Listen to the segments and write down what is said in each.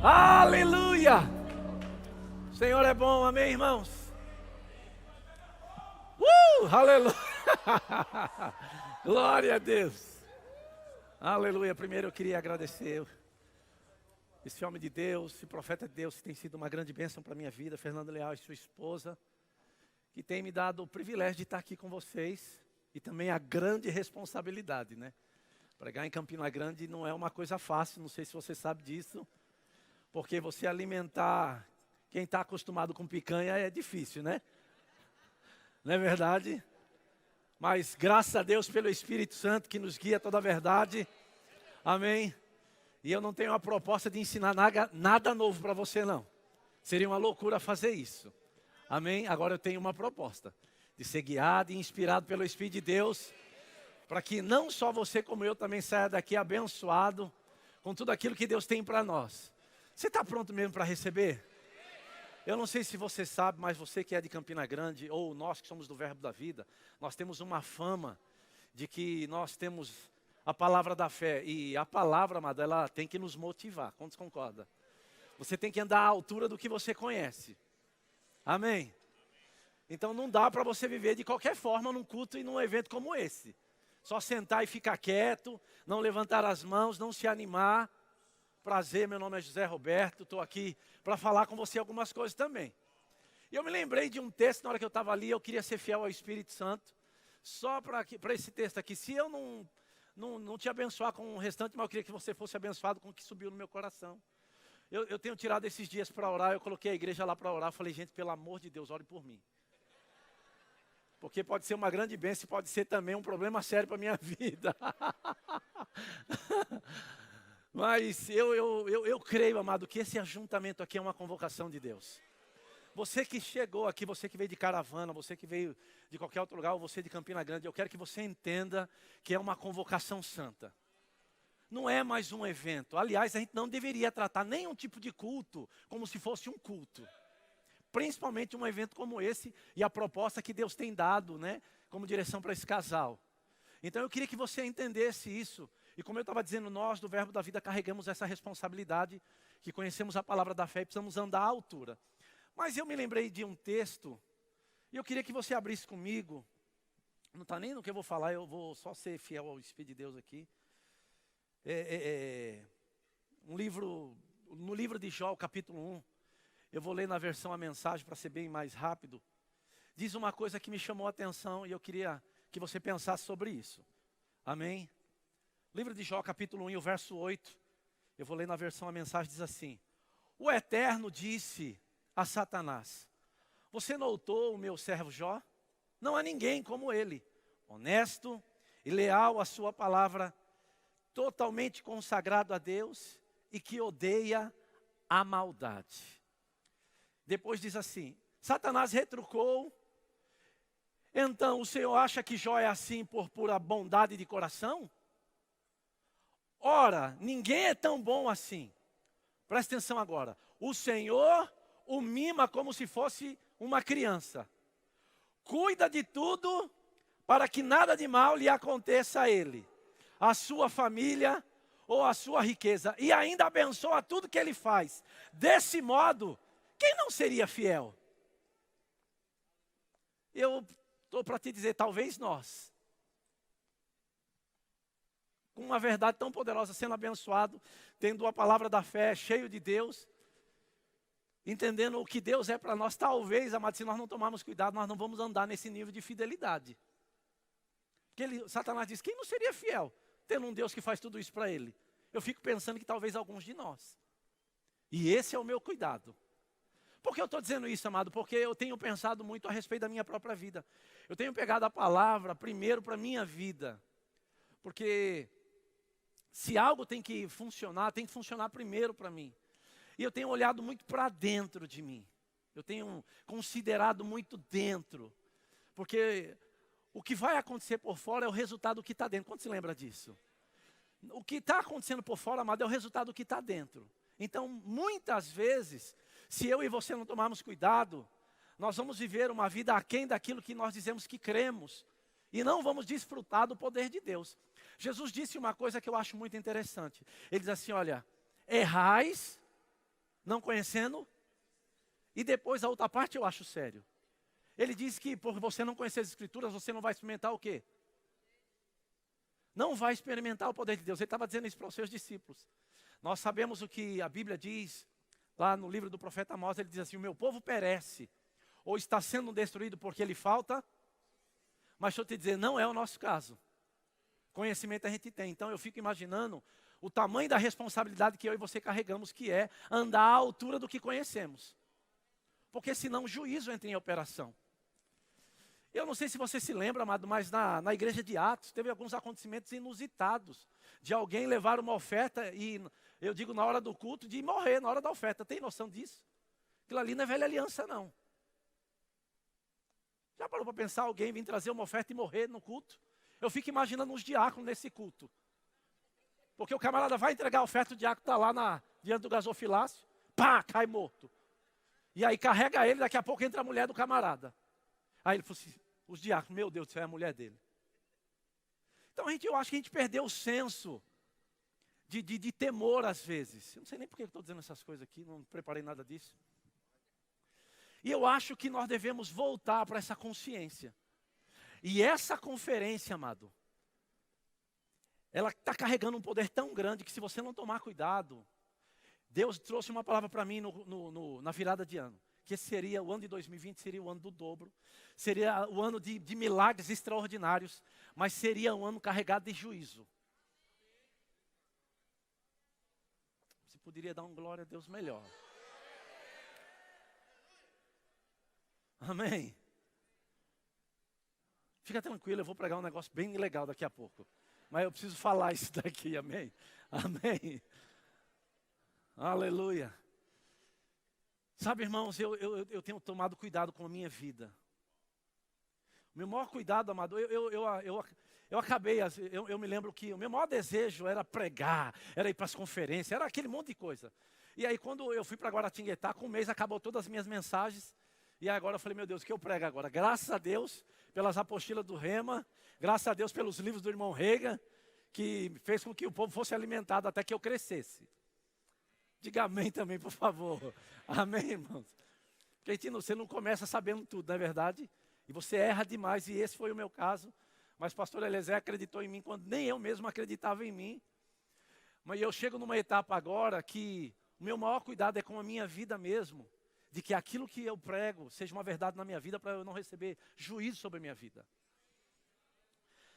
Aleluia! O Senhor é bom, amém, irmãos? Aleluia! Glória a Deus! Aleluia! Primeiro eu queria agradecer esse homem de Deus, esse profeta de Deus, que tem sido uma grande bênção para a minha vida, Fernando Leal e sua esposa, que tem me dado o privilégio de estar aqui com vocês e também a grande responsabilidade, né? Pregar em Campina Grande não é uma coisa fácil, não sei se você sabe disso, porque você alimentar quem está acostumado com picanha é difícil, né? Não é verdade? Mas graças a Deus pelo Espírito Santo que nos guia toda a verdade, amém? E eu não tenho a proposta de ensinar nada novo para você não, seria uma loucura fazer isso, amém? Agora eu tenho uma proposta, de ser guiado e inspirado pelo Espírito de Deus, para que não só você como eu também saia daqui abençoado com tudo aquilo que Deus tem para nós. Você está pronto mesmo para receber? Eu não sei se você sabe, mas você que é de Campina Grande, ou nós que somos do Verbo da Vida, nós temos uma fama de que nós temos a palavra da fé. E a palavra, amado, ela tem que nos motivar. Quantos concordam? Você tem que andar à altura do que você conhece. Amém? Então não dá para você viver de qualquer forma num culto e num evento como esse. Só sentar e ficar quieto, não levantar as mãos, não se animar. Prazer, meu nome é José Roberto, estou aqui para falar com você algumas coisas também. E eu me lembrei de um texto, na hora que eu estava ali, eu queria ser fiel ao Espírito Santo, só para esse texto aqui. Se eu não te abençoar com o restante, mas eu queria que você fosse abençoado com o que subiu no meu coração. Eu tenho tirado esses dias para orar, eu coloquei a igreja lá para orar, falei, gente, pelo amor de Deus, ore por mim. Porque pode ser uma grande bênção, pode ser também um problema sério para a minha vida. Mas eu creio, amado, que esse ajuntamento aqui é uma convocação de Deus. Você que chegou aqui, você que veio de caravana, você que veio de qualquer outro lugar, ou você de Campina Grande, eu quero que você entenda que é uma convocação santa. Não é mais um evento. Aliás, a gente não deveria tratar nenhum tipo de culto como se fosse um culto. Principalmente um evento como esse e a proposta que Deus tem dado, né, como direção para esse casal. Então eu queria que você entendesse isso. E como eu estava dizendo, nós do Verbo da Vida carregamos essa responsabilidade, que conhecemos a palavra da fé e precisamos andar à altura. Mas eu me lembrei de um texto, e eu queria que você abrisse comigo, não está nem no que eu vou falar, eu vou só ser fiel ao Espírito de Deus aqui. No livro de Jó, capítulo 1, eu vou ler na versão a mensagem para ser bem mais rápido. Diz uma coisa que me chamou a atenção e eu queria que você pensasse sobre isso. Amém? Livro de Jó, capítulo 1, e o verso 8, eu vou ler na versão a mensagem, diz assim: O Eterno disse a Satanás: Você notou o meu servo Jó? Não há ninguém como ele, honesto e leal à sua palavra, totalmente consagrado a Deus e que odeia a maldade. Depois diz assim: Satanás retrucou: Então o Senhor acha que Jó é assim por pura bondade de coração? Ora, ninguém é tão bom assim. Presta atenção agora. O Senhor o mima como se fosse uma criança. Cuida de tudo para que nada de mal lhe aconteça a ele, a sua família ou a sua riqueza. E ainda abençoa tudo que ele faz. Desse modo, quem não seria fiel? Eu estou para te dizer, talvez nós. Com uma verdade tão poderosa, sendo abençoado, tendo a palavra da fé, cheio de Deus, entendendo o que Deus é para nós, talvez, amado, se nós não tomarmos cuidado, nós não vamos andar nesse nível de fidelidade. Porque Satanás diz, quem não seria fiel, tendo um Deus que faz tudo isso para ele? Eu fico pensando que talvez alguns de nós. E esse é o meu cuidado. Por que eu estou dizendo isso, amado? Porque eu tenho pensado muito a respeito da minha própria vida. Eu tenho pegado a palavra primeiro para a minha vida. Porque se algo tem que funcionar primeiro para mim. E eu tenho olhado muito para dentro de mim. Eu tenho considerado muito dentro. Porque o que vai acontecer por fora é o resultado do que está dentro. Quando se lembra disso? O que está acontecendo por fora, amado, é o resultado do que está dentro. Então, muitas vezes, se eu e você não tomarmos cuidado, nós vamos viver uma vida aquém daquilo que nós dizemos que cremos. E não vamos desfrutar do poder de Deus. Jesus disse uma coisa que eu acho muito interessante. Ele diz assim, olha, errais Não conhecendo. E depois a outra parte eu acho sério. Ele diz que por você não conhecer as Escrituras, você não vai experimentar o quê? Não vai experimentar o poder de Deus. Ele estava dizendo isso para os seus discípulos. Nós sabemos o que a Bíblia diz, lá no livro do profeta Amós, ele diz assim, o meu povo perece, ou está sendo destruído porque lhe falta. Mas deixa eu te dizer, não é o nosso caso. Conhecimento a gente tem. Então eu fico imaginando o tamanho da responsabilidade que eu e você carregamos, que é andar à altura do que conhecemos. Porque senão o juízo entra em operação. Eu não sei se você se lembra, amado, mas na igreja de Atos teve alguns acontecimentos inusitados. De alguém levar uma oferta e, eu digo na hora do culto, de morrer na hora da oferta. Tem noção disso? Aquilo ali não é velha aliança, não. Já parou para pensar alguém vir trazer uma oferta e morrer no culto? Eu fico imaginando uns diáconos nesse culto. Porque o camarada vai entregar a oferta, o diácono está lá diante do gasofilácio, pá, cai morto. E aí carrega ele, daqui a pouco entra a mulher do camarada. Aí ele falou assim, os diáconos, meu Deus do céu, é a mulher dele. Então eu acho que a gente perdeu o senso de temor às vezes. Eu não sei nem por que eu estou dizendo essas coisas aqui, não preparei nada disso. E eu acho que nós devemos voltar para essa consciência. E essa conferência, amado, ela está carregando um poder tão grande que se você não tomar cuidado, Deus trouxe uma palavra para mim na virada de ano. Que seria o ano de 2020, seria o ano do dobro. Seria o ano de milagres extraordinários. Mas seria um ano carregado de juízo. Você poderia dar um glória a Deus melhor. Amém. Fica tranquilo, eu vou pregar um negócio bem legal daqui a pouco. Mas eu preciso falar isso daqui, amém? Amém. Aleluia. Sabe, irmãos, eu tenho tomado cuidado com a minha vida. O meu maior cuidado, amado, eu acabei, eu me lembro que o meu maior desejo era pregar, era ir para as conferências, era aquele monte de coisa. E aí quando eu fui para Guaratinguetá, com um mês acabou todas as minhas mensagens. E agora eu falei, meu Deus, o que eu prego agora? Graças a Deus pelas apostilas do Rema, graças a Deus pelos livros do irmão Rega, que fez com que o povo fosse alimentado até que eu crescesse. Diga amém também, por favor. Amém, irmãos? Porque você não começa sabendo tudo, não é verdade? E você erra demais, e esse foi o meu caso. Mas o pastor Eliezer acreditou em mim quando nem eu mesmo acreditava em mim. Mas eu chego numa etapa agora que o meu maior cuidado é com a minha vida mesmo. De que aquilo que eu prego seja uma verdade na minha vida para eu não receber juízo sobre a minha vida.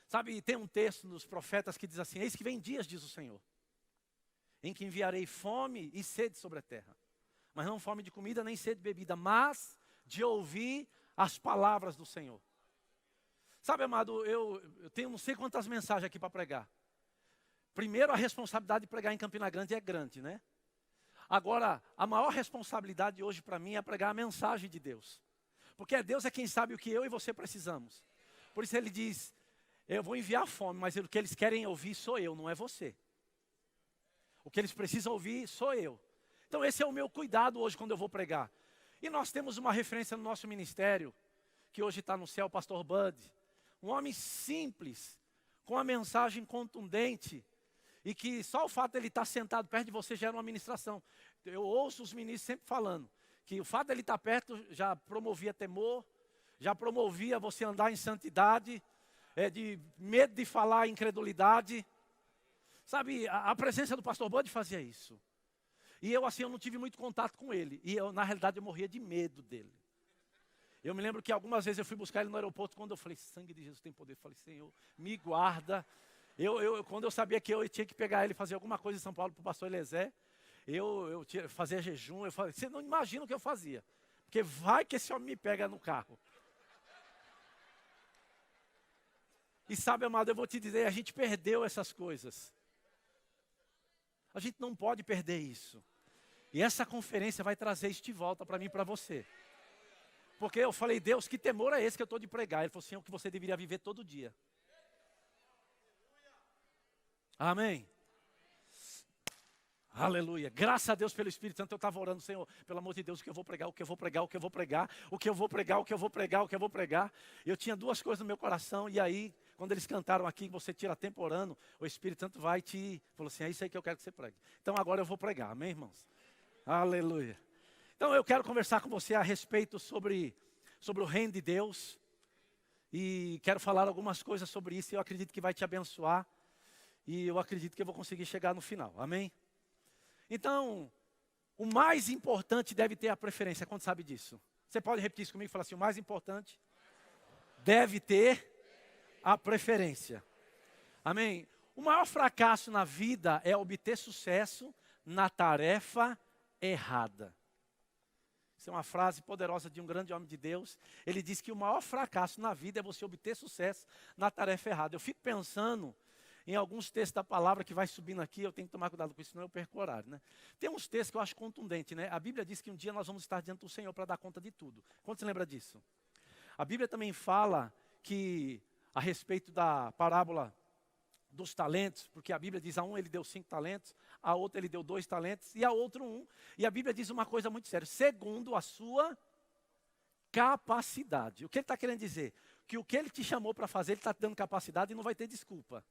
Sabe, tem um texto dos profetas que diz assim, eis que vem dias, diz o Senhor, em que enviarei fome e sede sobre a terra. Mas não fome de comida, nem sede de bebida, mas de ouvir as palavras do Senhor. Sabe, amado, eu tenho não sei quantas mensagens aqui para pregar. Primeiro, a responsabilidade de pregar em Campina Grande é grande, né? Agora, a maior responsabilidade hoje para mim é pregar a mensagem de Deus. Porque Deus é quem sabe o que eu e você precisamos. Por isso ele diz, eu vou enviar fome, mas o que eles querem ouvir sou eu, não é você. O que eles precisam ouvir sou eu. Então esse é o meu cuidado hoje quando eu vou pregar. E nós temos uma referência no nosso ministério, que hoje está no céu, o pastor Bud. Um homem simples, com a mensagem contundente, e que só o fato de ele estar sentado perto de você gera uma ministração. Eu ouço os ministros sempre falando, que o fato de ele estar perto já promovia temor, já promovia você andar em santidade, de medo de falar incredulidade. Sabe, a presença do pastor Bud fazia isso. E eu não tive muito contato com ele. E na realidade eu morria de medo dele. Eu me lembro que algumas vezes eu fui buscar ele no aeroporto, quando eu falei, sangue de Jesus tem poder. Eu falei, Senhor, me guarda. Quando eu sabia que eu tinha que pegar ele e fazer alguma coisa em São Paulo para o pastor Eliezer, eu fazia jejum, eu falei, você não imagina o que eu fazia. Porque vai que esse homem me pega no carro. E sabe, amado, eu vou te dizer, a gente perdeu essas coisas. A gente não pode perder isso. E essa conferência vai trazer isso de volta para mim e para você. Porque eu falei, Deus, que temor é esse que eu estou de pregar? Ele falou assim, é o que você deveria viver todo dia. Amém. Aleluia. Graças a Deus pelo Espírito Santo. Eu estava orando, Senhor, pelo amor de Deus, o que eu vou pregar, o que eu vou pregar, o que eu vou pregar, o que eu vou pregar, o que eu vou pregar, o que eu vou pregar. Eu tinha duas coisas no meu coração, e aí, quando eles cantaram aqui, você tira tempo orando, o Espírito Santo vai falou assim, é isso aí que eu quero que você pregue. Então agora eu vou pregar, amém, irmãos? Aleluia. Então eu quero conversar com você a respeito sobre o reino de Deus. E quero falar algumas coisas sobre isso e eu acredito que vai te abençoar. E eu acredito que eu vou conseguir chegar no final. Amém? Então, o mais importante deve ter a preferência. Quanto sabe disso? Você pode repetir isso comigo e falar assim, o mais importante deve ter a preferência. Amém? O maior fracasso na vida é obter sucesso na tarefa errada. Essa é uma frase poderosa de um grande homem de Deus. Ele diz que o maior fracasso na vida é você obter sucesso na tarefa errada. Eu fico pensando em alguns textos da palavra que vai subindo aqui, eu tenho que tomar cuidado com isso, senão eu perco o horário, né? Tem uns textos que eu acho contundentes, né? A Bíblia diz que um dia nós vamos estar diante do Senhor para dar conta de tudo. Quanto você lembra disso? A Bíblia também fala que, a respeito da parábola dos talentos, porque a Bíblia diz a um ele deu 5 talentos, a outro ele deu 2 talentos e a outro 1. E a Bíblia diz uma coisa muito séria, segundo a sua capacidade. O que ele está querendo dizer? Que o que ele te chamou para fazer, ele está te dando capacidade e não vai ter desculpa.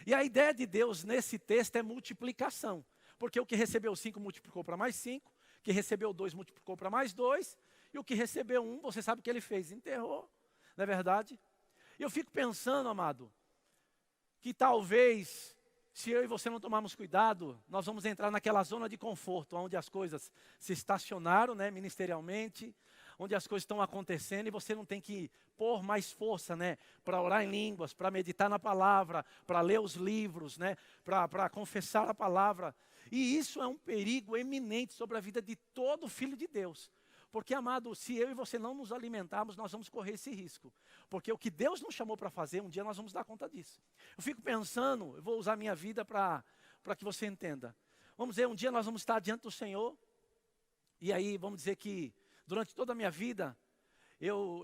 E a ideia de Deus nesse texto é multiplicação. Porque o que recebeu 5 multiplicou para mais 5, o que recebeu 2 multiplicou para mais 2, e o que recebeu 1, você sabe o que ele fez, enterrou. Não é verdade? E eu fico pensando, amado, que talvez, se eu e você não tomarmos cuidado, nós vamos entrar naquela zona de conforto, onde as coisas se estacionaram, né, ministerialmente, onde as coisas estão acontecendo e você não tem que pôr mais força, né, para orar em línguas, para meditar na palavra, para ler os livros, né, para confessar a palavra. E isso é um perigo eminente sobre a vida de todo filho de Deus. Porque, amado, se eu e você não nos alimentarmos, nós vamos correr esse risco. Porque o que Deus nos chamou para fazer, um dia nós vamos dar conta disso. Eu fico pensando, eu vou usar minha vida para que você entenda. Vamos dizer, um dia nós vamos estar diante do Senhor, e aí vamos dizer que durante toda a minha vida, eu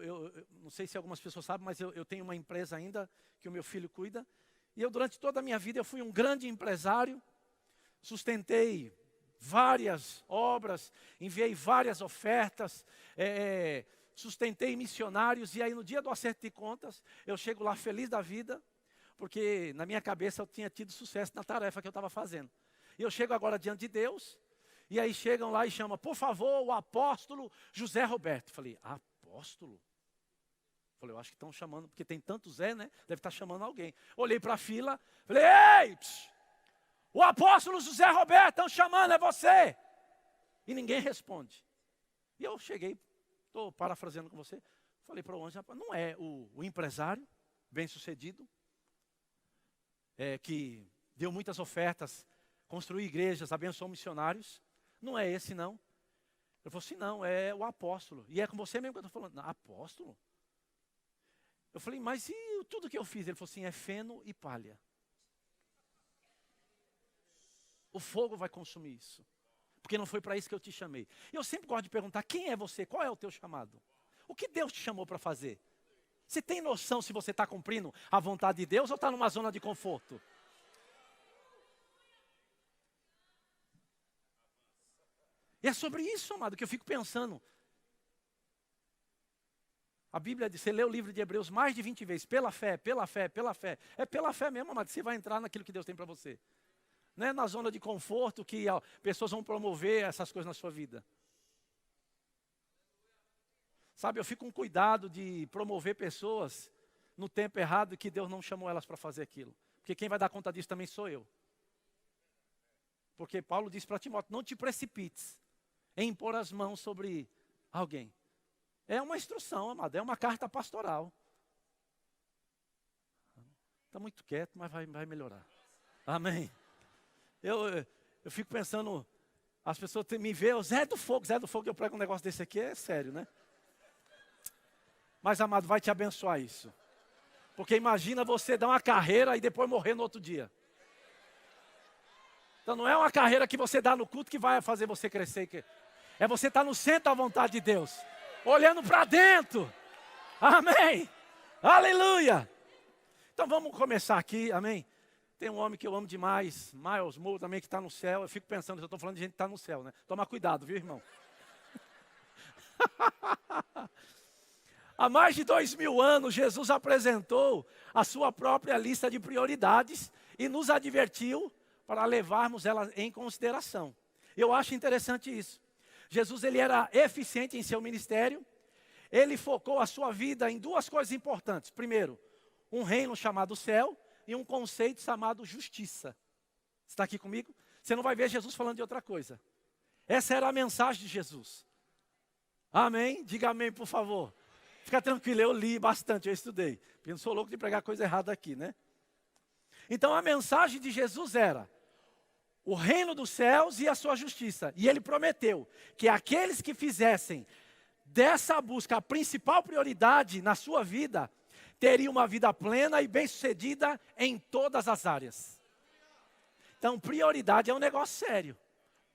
não sei se algumas pessoas sabem, mas eu tenho uma empresa ainda, que o meu filho cuida, e eu durante toda a minha vida, eu fui um grande empresário, sustentei várias obras, enviei várias ofertas, sustentei missionários, e aí no dia do acerto de contas, eu chego lá feliz da vida, porque na minha cabeça eu tinha tido sucesso na tarefa que eu estava fazendo. E eu chego agora diante de Deus, e aí chegam lá e chamam, por favor, o apóstolo José Roberto. Falei, apóstolo? Falei, eu acho que estão chamando, porque tem tanto Zé, né? Deve estar chamando alguém. Olhei para a fila, falei, ei, o apóstolo José Roberto, estão chamando, é você. E ninguém responde. E eu cheguei, estou parafraseando com você, falei para o anjo, não é o empresário bem-sucedido, que deu muitas ofertas, construiu igrejas, abençoou missionários, não é esse não. Ele falou assim, não, é o apóstolo. E é com você mesmo que eu estou falando. Não, apóstolo? Eu falei, mas e tudo que eu fiz? Ele falou assim, é feno e palha. O fogo vai consumir isso. Porque não foi para isso que eu te chamei. Eu sempre gosto de perguntar, quem é você? Qual é o teu chamado? O que Deus te chamou para fazer? Você tem noção se você está cumprindo a vontade de Deus ou está numa zona de conforto? E é sobre isso, amado, que eu fico pensando. A Bíblia diz, você lê o livro de Hebreus mais de 20 vezes, pela fé, pela fé, pela fé. É pela fé mesmo, amado, que você vai entrar naquilo que Deus tem para você. Não é na zona de conforto que pessoas vão promover essas coisas na sua vida. Sabe, eu fico com cuidado de promover pessoas no tempo errado que Deus não chamou elas para fazer aquilo. Porque quem vai dar conta disso também sou eu. Porque Paulo diz para Timóteo, não te precipites em impor as mãos sobre alguém. É uma instrução, amado, é uma carta pastoral. Está muito quieto, mas vai melhorar. Amém. Eu fico pensando, as pessoas me veem, Zé do Fogo, eu prego um negócio desse aqui, é sério, né? Mas, amado, vai te abençoar isso. Porque imagina você dar uma carreira e depois morrer no outro dia. Então não é uma carreira que você dá no culto que vai fazer você crescer. É você estar no centro da vontade de Deus. Olhando para dentro. Amém. Aleluia. Então vamos começar aqui, amém. Tem um homem que eu amo demais, Miles Moore também, que está no céu. Eu fico pensando, eu estou falando de gente que está no céu, né? Toma cuidado, viu, irmão? Há mais de 2000 anos, Jesus apresentou a sua própria lista de prioridades e nos advertiu para levarmos ela em consideração. Eu acho interessante isso. Jesus, ele era eficiente em seu ministério. Ele focou a sua vida em duas coisas importantes. Primeiro, um reino chamado céu e um conceito chamado justiça. Está aqui comigo? Você não vai ver Jesus falando de outra coisa. Essa era a mensagem de Jesus. Amém? Diga amém, por favor. Fica tranquilo, eu li bastante, eu estudei. Eu não sou louco de pregar coisa errada aqui, né? Então a mensagem de Jesus era o reino dos céus e a sua justiça. E ele prometeu que aqueles que fizessem dessa busca a principal prioridade na sua vida, teriam uma vida plena e bem-sucedida em todas as áreas. Então, prioridade é um negócio sério.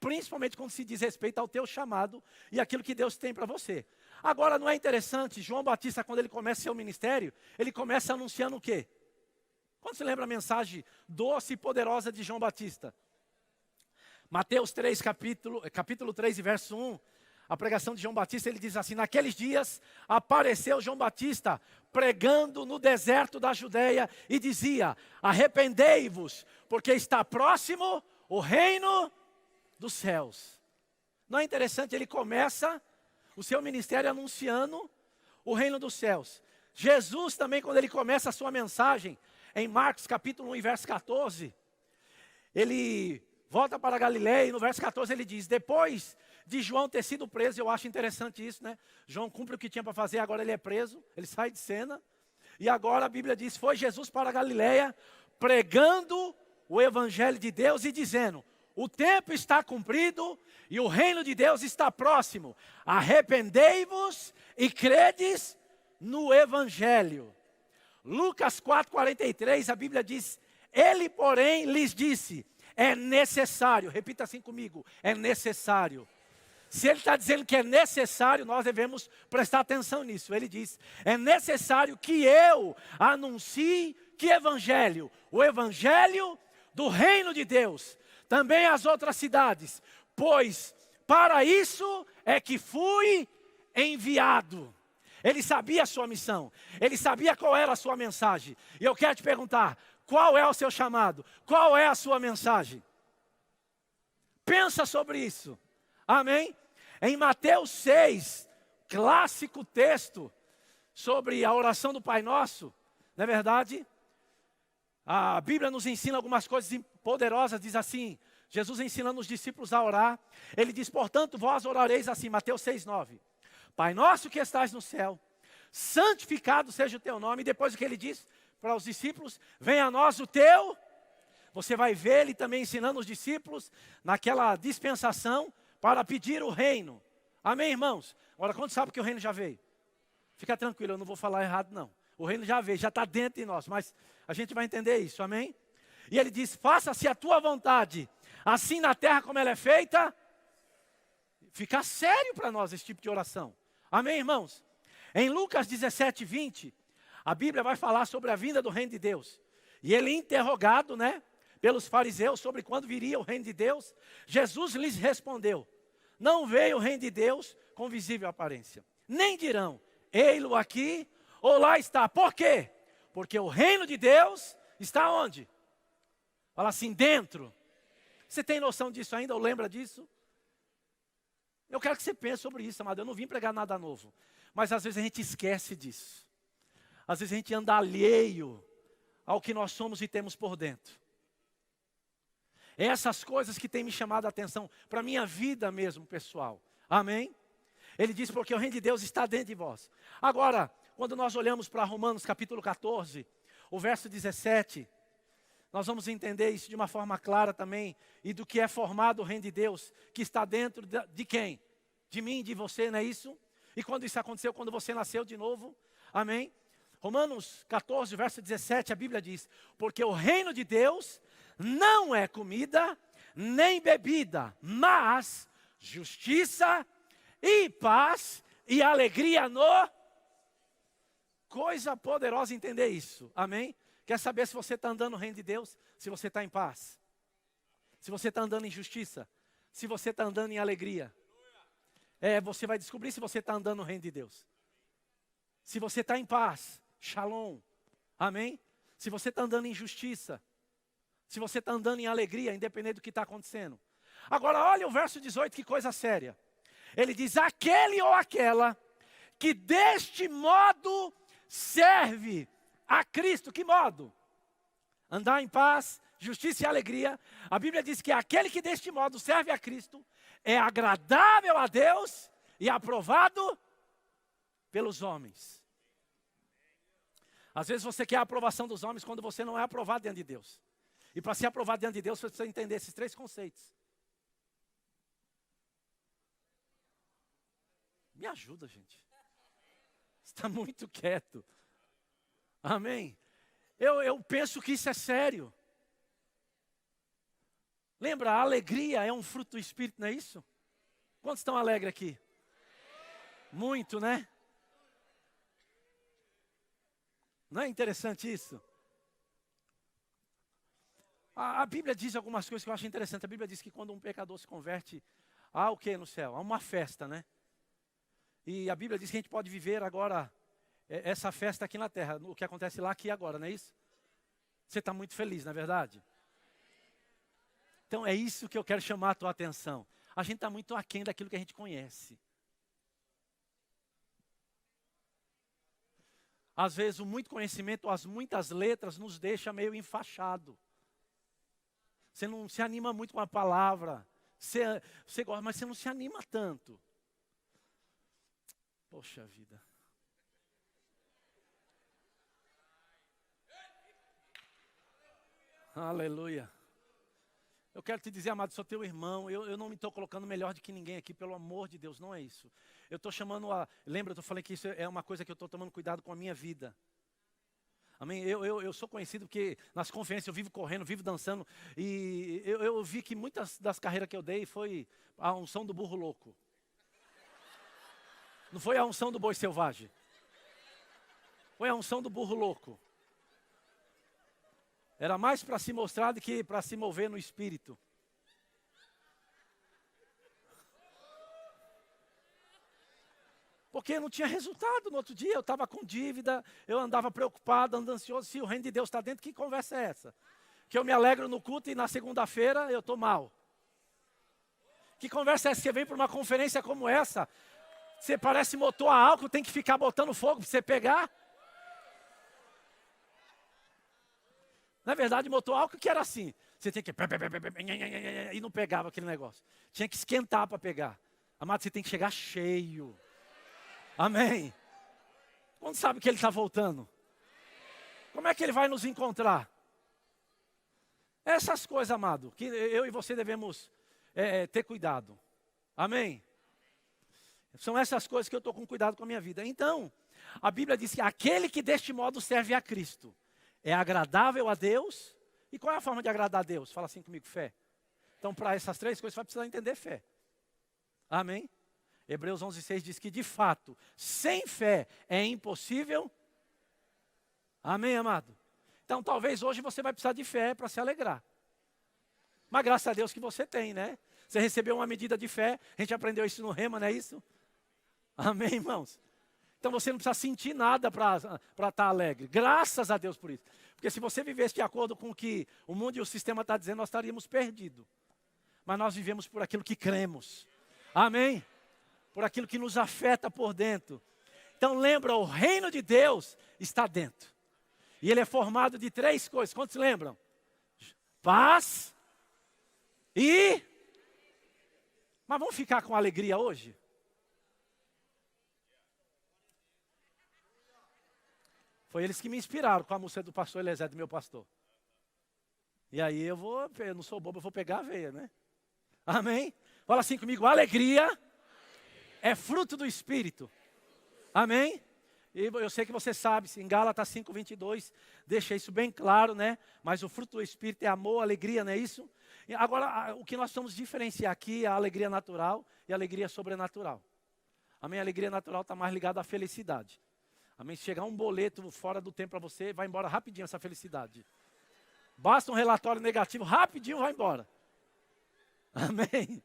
Principalmente quando se diz respeito ao teu chamado e aquilo que Deus tem para você. Agora, não é interessante, João Batista, quando ele começa seu ministério, ele começa anunciando o quê? Quando se lembra a mensagem doce e poderosa de João Batista? Mateus 3, capítulo 3, verso 1, a pregação de João Batista, ele diz assim: naqueles dias apareceu João Batista pregando no deserto da Judeia e dizia: arrependei-vos, porque está próximo o reino dos céus. Não é interessante? Ele começa o seu ministério anunciando o reino dos céus. Jesus também, quando ele começa a sua mensagem, em Marcos capítulo 1 e verso 14, ele volta para a Galileia e no verso 14 ele diz: depois de João ter sido preso, eu acho interessante isso, né? João cumpre o que tinha para fazer, agora ele é preso, ele sai de cena. E agora a Bíblia diz: foi Jesus para a Galileia, pregando o evangelho de Deus e dizendo: o tempo está cumprido e o reino de Deus está próximo. Arrependei-vos e credes no evangelho. Lucas 4:43, a Bíblia diz: ele, porém, lhes disse: é necessário, repita assim comigo, é necessário. Se ele está dizendo que é necessário, nós devemos prestar atenção nisso. Ele diz: é necessário que eu anuncie que evangelho? O evangelho do reino de Deus, também às outras cidades, pois para isso é que fui enviado. Ele sabia a sua missão, ele sabia qual era a sua mensagem. E eu quero te perguntar: qual é o seu chamado? Qual é a sua mensagem? Pensa sobre isso. Amém? Em Mateus 6, clássico texto sobre a oração do Pai Nosso, não é verdade? A Bíblia nos ensina algumas coisas poderosas, diz assim, Jesus ensinando os discípulos a orar, ele diz: portanto, vós orareis assim, Mateus 6, 9. Pai nosso que estás no céu, santificado seja o teu nome. E depois o que ele diz para os discípulos: venha a nós o teu. Você vai ver ele também ensinando os discípulos naquela dispensação para pedir o reino. Amém, irmãos? Agora, quando sabe que o reino já veio? Fica tranquilo, eu não vou falar errado não. O reino já veio, já está dentro de nós, mas a gente vai entender isso, amém? E ele diz: faça-se a tua vontade, assim na terra como ela é feita. Fica sério para nós esse tipo de oração. Amém, irmãos? Em Lucas 17, 20, a Bíblia vai falar sobre a vinda do reino de Deus. E ele interrogado, né, pelos fariseus sobre quando viria o reino de Deus, Jesus lhes respondeu: não veio o reino de Deus com visível aparência. Nem dirão: ei-lo aqui ou lá está. Por quê? Porque o reino de Deus está onde? Fala assim: dentro. Você tem noção disso ainda ou lembra disso? Eu quero que você pense sobre isso, amado. Eu não vim pregar nada novo. Mas às vezes a gente esquece disso. Às vezes a gente anda alheio ao que nós somos e temos por dentro. Essas coisas que têm me chamado a atenção para a minha vida mesmo, pessoal. Amém? Ele diz: porque o reino de Deus está dentro de vós. Agora, quando nós olhamos para Romanos capítulo 14, o verso 17, nós vamos entender isso de uma forma clara também, e do que é formado o reino de Deus, que está dentro de quem? De mim, de você, não é isso? E quando isso aconteceu? Quando você nasceu de novo, amém? Romanos 14, verso 17, a Bíblia diz: porque o reino de Deus não é comida, nem bebida, mas justiça e paz e alegria no... Coisa poderosa entender isso, amém? Quer saber se você está andando no reino de Deus? Se você está em paz, se você está andando em justiça, se você está andando em alegria. Você vai descobrir se você está andando no reino de Deus. Se você está em paz, shalom, amém? Se você está andando em justiça, se você está andando em alegria, independente do que está acontecendo. Agora olha o verso 18, que coisa séria. Ele diz, aquele ou aquela que deste modo serve a Cristo. Que modo? Andar em paz, justiça e alegria. A Bíblia diz que aquele que deste modo serve a Cristo é agradável a Deus e aprovado pelos homens. Às vezes você quer a aprovação dos homens quando você não é aprovado diante de Deus. E para ser aprovado diante de Deus, você precisa entender esses 3 conceitos. Me ajuda, gente. Está muito quieto. Amém? Eu penso que isso é sério. Lembra, a alegria é um fruto do Espírito, não é isso? Quantos estão alegres aqui? Muito, né? Não é interessante isso? A Bíblia diz algumas coisas que eu acho interessante. A Bíblia diz que quando um pecador se converte, há o que no céu? Há uma festa, né? E a Bíblia diz que a gente pode viver agora essa festa aqui na terra. O que acontece lá, aqui e agora, não é isso? Você está muito feliz, não é verdade? Então é isso que eu quero chamar a tua atenção. A gente está muito aquém daquilo que a gente conhece. Às vezes o muito conhecimento, as muitas letras nos deixa meio enfaixado. Você não se anima muito com a palavra. Você gosta, mas você não se anima tanto. Poxa vida. Aleluia. Eu quero te dizer, amado, sou teu irmão. Eu não me estou colocando melhor do que ninguém aqui, pelo amor de Deus, não é isso. Eu estou chamando lembra, eu falei que isso é uma coisa que eu estou tomando cuidado com a minha vida. Amém? Eu sou conhecido porque nas conferências eu vivo correndo, vivo dançando. E eu vi que muitas das carreiras que eu dei foi a unção do burro louco. Não foi a unção do boi selvagem. Foi a unção do burro louco. Era mais para se mostrar do que para se mover no espírito. Porque não tinha resultado no outro dia. Eu estava com dívida, eu andava preocupado, andando ansioso. Se o reino de Deus está dentro, que conversa é essa? Que eu me alegro no culto e na segunda-feira eu estou mal. Que conversa é essa? Você vem para uma conferência como essa, você parece motor a álcool, tem que ficar botando fogo para você pegar. Na verdade, motor a álcool que era assim. Você tinha que... E não pegava aquele negócio. Tinha que esquentar para pegar. Amado, você tem que chegar cheio. Amém. Quando sabe que Ele está voltando? Como é que Ele vai nos encontrar? Essas coisas, amado, que eu e você devemos ter cuidado. Amém. São essas coisas que eu estou com cuidado com a minha vida. Então, a Bíblia diz que aquele que deste modo serve a Cristo é agradável a Deus. E qual é a forma de agradar a Deus? Fala assim comigo, fé. Então, para essas 3 coisas, você vai precisar entender fé. Amém? Hebreus 11:6 diz que, de fato, sem fé é impossível. Amém, amado? Então, talvez hoje você vai precisar de fé para se alegrar. Mas graças a Deus que você tem, né? Você recebeu uma medida de fé. A gente aprendeu isso no Rema, não é isso? Amém, irmãos? Então você não precisa sentir nada para estar alegre. Graças a Deus por isso. Porque se você vivesse de acordo com o que o mundo e o sistema está dizendo, nós estaríamos perdidos. Mas nós vivemos por aquilo que cremos. Amém? Por aquilo que nos afeta por dentro. Então lembra, o reino de Deus está dentro. E ele é formado de 3 coisas. Quantos lembram? Paz e... Mas vamos ficar com alegria hoje? Foi eles que me inspiraram com a música do pastor Eliezer, do meu pastor. E aí eu não sou bobo, eu vou pegar a veia, né? Amém? Fala assim comigo, alegria é fruto do Espírito. Amém? E eu sei que você sabe, em Gálatas 5:22, deixa isso bem claro, né? Mas o fruto do Espírito é amor, alegria, não é isso? E agora, o que nós vamos diferenciar aqui é a alegria natural e a alegria sobrenatural. Amém? A alegria natural está mais ligada à felicidade. Amém? Se chegar um boleto fora do tempo para você, vai embora rapidinho essa felicidade. Basta um relatório negativo, rapidinho vai embora. Amém?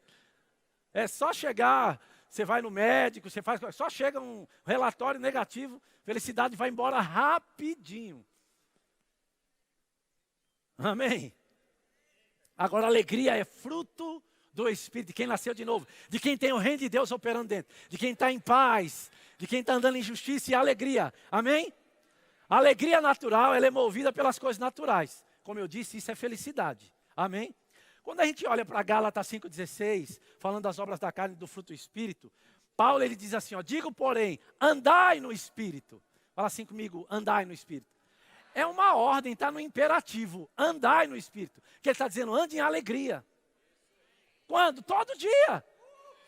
É só chegar, você vai no médico, só chega um relatório negativo, felicidade vai embora rapidinho. Amém? Agora a alegria é fruto do Espírito, de quem nasceu de novo, de quem tem o reino de Deus operando dentro, de quem está em paz, de quem está andando em justiça e alegria. Amém? A alegria natural, ela é movida pelas coisas naturais. Como eu disse, isso é felicidade. Amém? Quando a gente olha para Gálatas 5,16, falando das obras da carne e do fruto do Espírito, Paulo ele diz assim, ó, digo porém, andai no Espírito. Fala assim comigo, andai no Espírito. É uma ordem, está no imperativo, andai no Espírito. Que ele está dizendo, ande em alegria. Quando? Todo dia.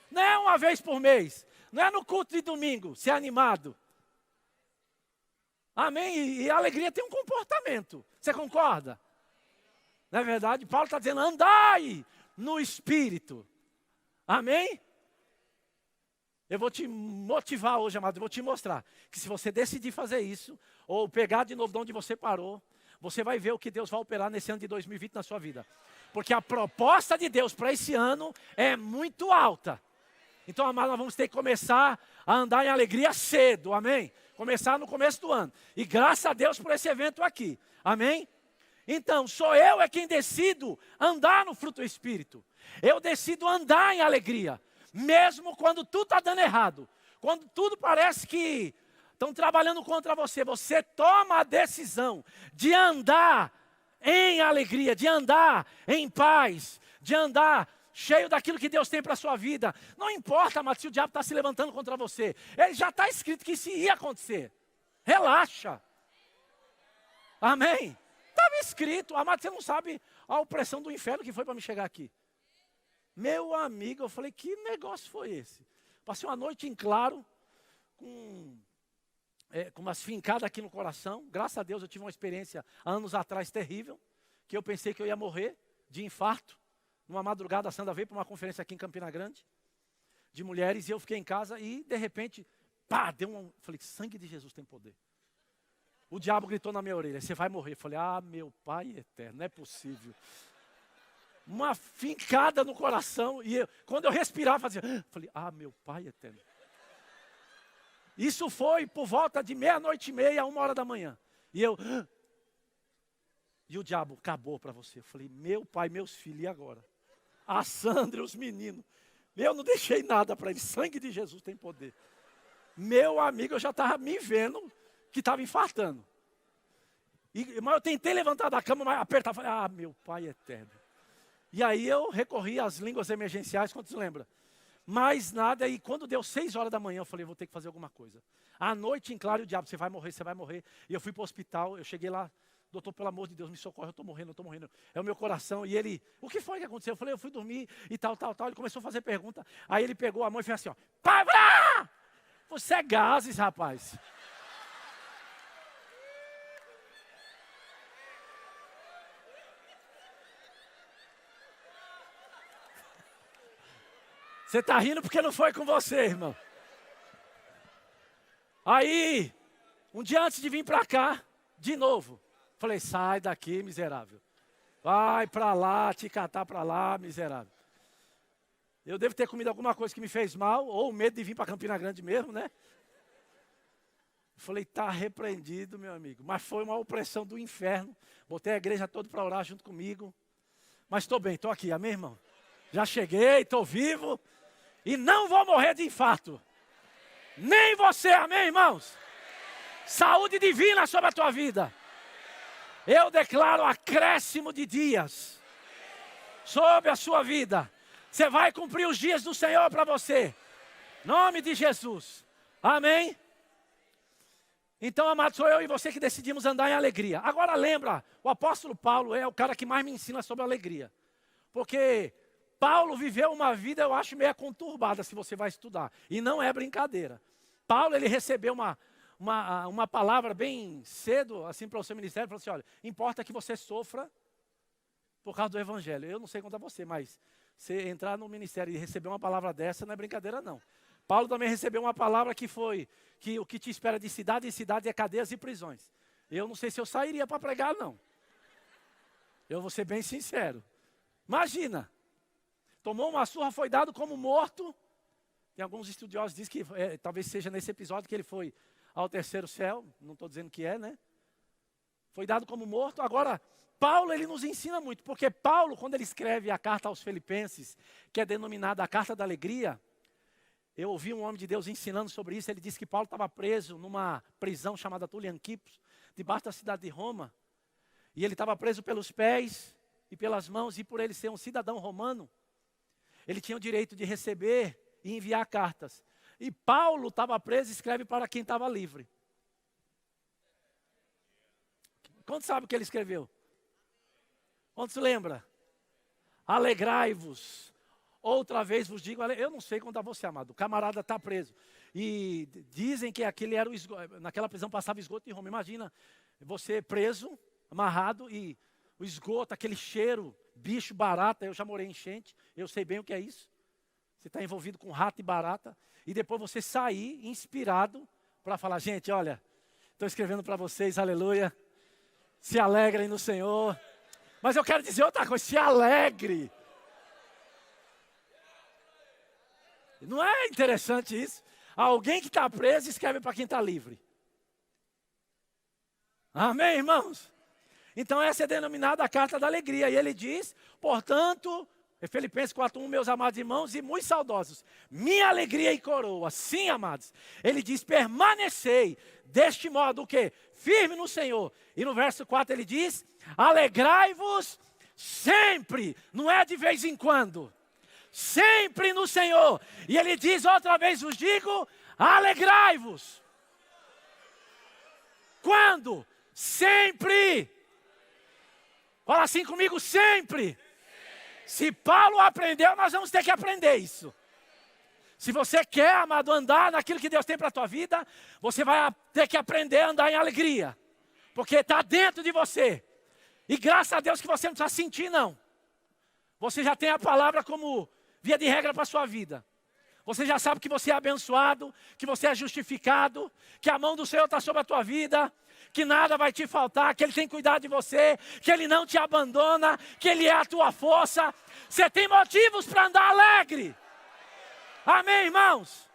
Não é uma vez por mês. Não é no culto de domingo, ser animado. Amém? E a alegria tem um comportamento. Você concorda? Não é verdade? Paulo está dizendo, andai no Espírito. Amém? Eu vou te motivar hoje, amado. Eu vou te mostrar que se você decidir fazer isso, ou pegar de novo de onde você parou, você vai ver o que Deus vai operar nesse ano de 2020 na sua vida. Porque a proposta de Deus para esse ano é muito alta. Então, amado, nós vamos ter que começar a andar em alegria cedo, amém? Começar no começo do ano. E graças a Deus por esse evento aqui, amém? Então, sou eu é quem decido andar no fruto do Espírito. Eu decido andar em alegria, mesmo quando tudo está dando errado. Quando tudo parece que estão trabalhando contra você. Você toma a decisão de andar em alegria, de andar em paz, de andar cheio daquilo que Deus tem para a sua vida. Não importa, mas se o diabo está se levantando contra você. Ele já está escrito que isso ia acontecer. Relaxa. Amém? Estava escrito. Amado, você não sabe a opressão do inferno que foi para me chegar aqui. Meu amigo, eu falei, que negócio foi esse? Passei uma noite em claro, com umas fincadas aqui no coração. Graças a Deus eu tive uma experiência há anos atrás terrível, que eu pensei que eu ia morrer de infarto. Numa madrugada, a Sandra veio para uma conferência aqui em Campina Grande, de mulheres, e eu fiquei em casa e, de repente, pá, falei, sangue de Jesus tem poder. O diabo gritou na minha orelha, você vai morrer. Eu falei, meu Pai eterno, não é possível. Uma fincada no coração, e quando eu respirava, fazia, falei, meu Pai eterno. Isso foi por volta de 00:30, 1h da manhã. E o diabo, acabou para você. Eu falei, meu pai, meus filhos, e agora? A Sandra e os meninos. Eu não deixei nada para eles. Sangue de Jesus tem poder. Meu amigo, eu já estava me vendo que estava infartando. Mas eu tentei levantar da cama, mas apertava. Falei, meu Pai eterno. E aí eu recorri às línguas emergenciais, quantos lembram? Mais nada, e quando deu 6h da manhã, eu falei, vou ter que fazer alguma coisa. À noite, em claro, o diabo, você vai morrer, você vai morrer. E eu fui para o hospital, eu cheguei lá, doutor, pelo amor de Deus, me socorre, eu estou morrendo. É o meu coração. E ele, o que foi que aconteceu? Eu falei, eu fui dormir e tal. Ele começou a fazer pergunta. Aí ele pegou a mão e fez assim, ó. Pavra! Você é gases, rapaz. Você está rindo porque não foi com você, irmão. Aí, um dia antes de vir para cá, de novo, falei, sai daqui, miserável. Vai para lá, te catar para lá, miserável. Eu devo ter comido alguma coisa que me fez mal, ou medo de vir para Campina Grande mesmo, né? Falei, está repreendido, meu amigo. Mas foi uma opressão do inferno. Botei a igreja toda para orar junto comigo. Mas estou bem, estou aqui, amém, irmão? Já cheguei, estou vivo. E não vou morrer de infarto. Nem você, amém, irmãos? Saúde divina sobre a tua vida. Eu declaro acréscimo de dias sobre a sua vida. Você vai cumprir os dias do Senhor para você. Em nome de Jesus. Amém? Então, amado, sou eu e você que decidimos andar em alegria. Agora lembra, o apóstolo Paulo é o cara que mais me ensina sobre alegria. Porque Paulo viveu uma vida, eu acho, meio conturbada, se você vai estudar. E não é brincadeira. Paulo, ele recebeu uma palavra bem cedo, assim, para o seu ministério. Falou assim, olha, importa que você sofra por causa do evangelho. Eu não sei contar você, mas você entrar no ministério e receber uma palavra dessa, não é brincadeira, não. Paulo também recebeu uma palavra que foi, que o que te espera de cidade em cidade é cadeias e prisões. Eu não sei se eu sairia para pregar, não. Eu vou ser bem sincero. Imagina. Tomou uma surra, foi dado como morto. Tem alguns estudiosos que dizem que talvez seja nesse episódio que ele foi ao terceiro céu. Não estou dizendo que é, né? Foi dado como morto. Agora, Paulo, ele nos ensina muito, porque Paulo, quando ele escreve a carta aos Filipenses, que é denominada a Carta da Alegria, eu ouvi um homem de Deus ensinando sobre isso. Ele disse que Paulo estava preso numa prisão chamada Tullianquipos, debaixo da cidade de Roma. E ele estava preso pelos pés e pelas mãos, e por ele ser um cidadão romano, ele tinha o direito de receber e enviar cartas. E Paulo estava preso e escreve para quem estava livre. Quantos sabe o que ele escreveu? Quantos lembra? Alegrai-vos. Outra vez vos digo, eu não sei quanto a você, amado. O camarada está preso. E dizem que aquele era o esgoto, naquela prisão passava esgoto em Roma. Imagina você preso, amarrado, e o esgoto, aquele cheiro, bicho, barata. Eu já morei em enchente, eu sei bem o que é isso. Você está envolvido com rato e barata. E depois você sair inspirado para falar, gente, olha, estou escrevendo para vocês, aleluia. Se alegrem no Senhor. Mas eu quero dizer outra coisa, se alegre. Não é interessante isso? Alguém que está preso escreve para quem está livre. Amém, irmãos? Então essa é denominada a carta da alegria. E ele diz, portanto, Filipenses 4:1, meus amados irmãos e muito saudosos, minha alegria e coroa, sim, amados. Ele diz, permanecei deste modo, o quê? Firme no Senhor. E no verso 4 ele diz, alegrai-vos sempre, não é de vez em quando. Sempre no Senhor. E ele diz, outra vez vos digo, alegrai-vos. Quando? Sempre. Fala assim comigo, sempre. Se Paulo aprendeu, nós vamos ter que aprender isso. Se você quer, amado, andar naquilo que Deus tem para a tua vida, você vai ter que aprender a andar em alegria. Porque está dentro de você. E graças a Deus que você não precisa sentir, não. Você já tem a palavra como via de regra para a sua vida. Você já sabe que você é abençoado, que você é justificado, que a mão do Senhor está sobre a tua vida, que nada vai te faltar, que Ele tem cuidado de você, que Ele não te abandona, que Ele é a tua força. Você tem motivos para andar alegre. Amém, irmãos?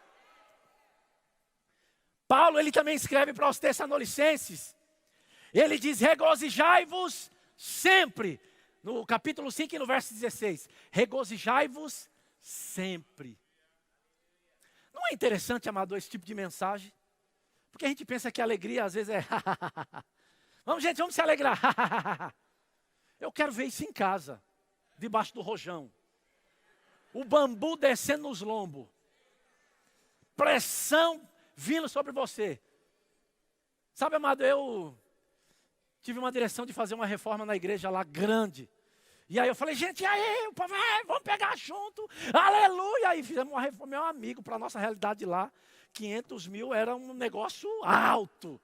Paulo, ele também escreve para os Tessalonicenses. Ele diz, regozijai-vos sempre. No capítulo 5 e no verso 16. Regozijai-vos sempre. Não é interessante, amador, esse tipo de mensagem? Porque a gente pensa que a alegria às vezes é... Vamos, gente, vamos se alegrar. Eu quero ver isso em casa, debaixo do rojão. O bambu descendo nos lombos. Pressão vindo sobre você. Sabe, amado, eu tive uma direção de fazer uma reforma na igreja lá, grande. E aí eu falei, gente, e aí, o povo, vamos pegar junto, aleluia. E fizemos uma reforma, meu amigo, para a nossa realidade lá, 500 mil era um negócio alto.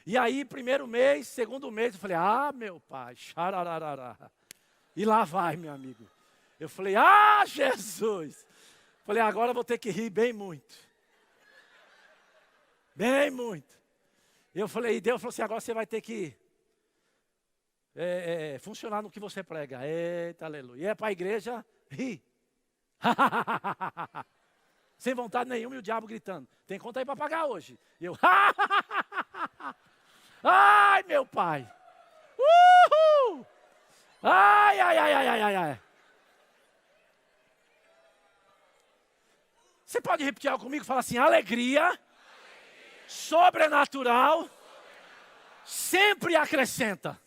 E aí, primeiro mês, segundo mês, eu falei, meu pai, xarararará. E lá vai, meu amigo. Eu falei, Jesus. Falei, agora eu vou ter que rir bem muito. Bem muito. Eu falei, e Deus falou assim, agora você vai ter que funcionar no que você prega. Eita, aleluia. E é para a igreja rir. Sem vontade nenhuma e o diabo gritando. Tem conta aí para pagar hoje. E eu, ai, meu pai. Uhul. Ai, ai, ai, ai, ai, ai. Você pode repetir algo comigo? Fala assim, alegria. Sobrenatural sempre acrescenta.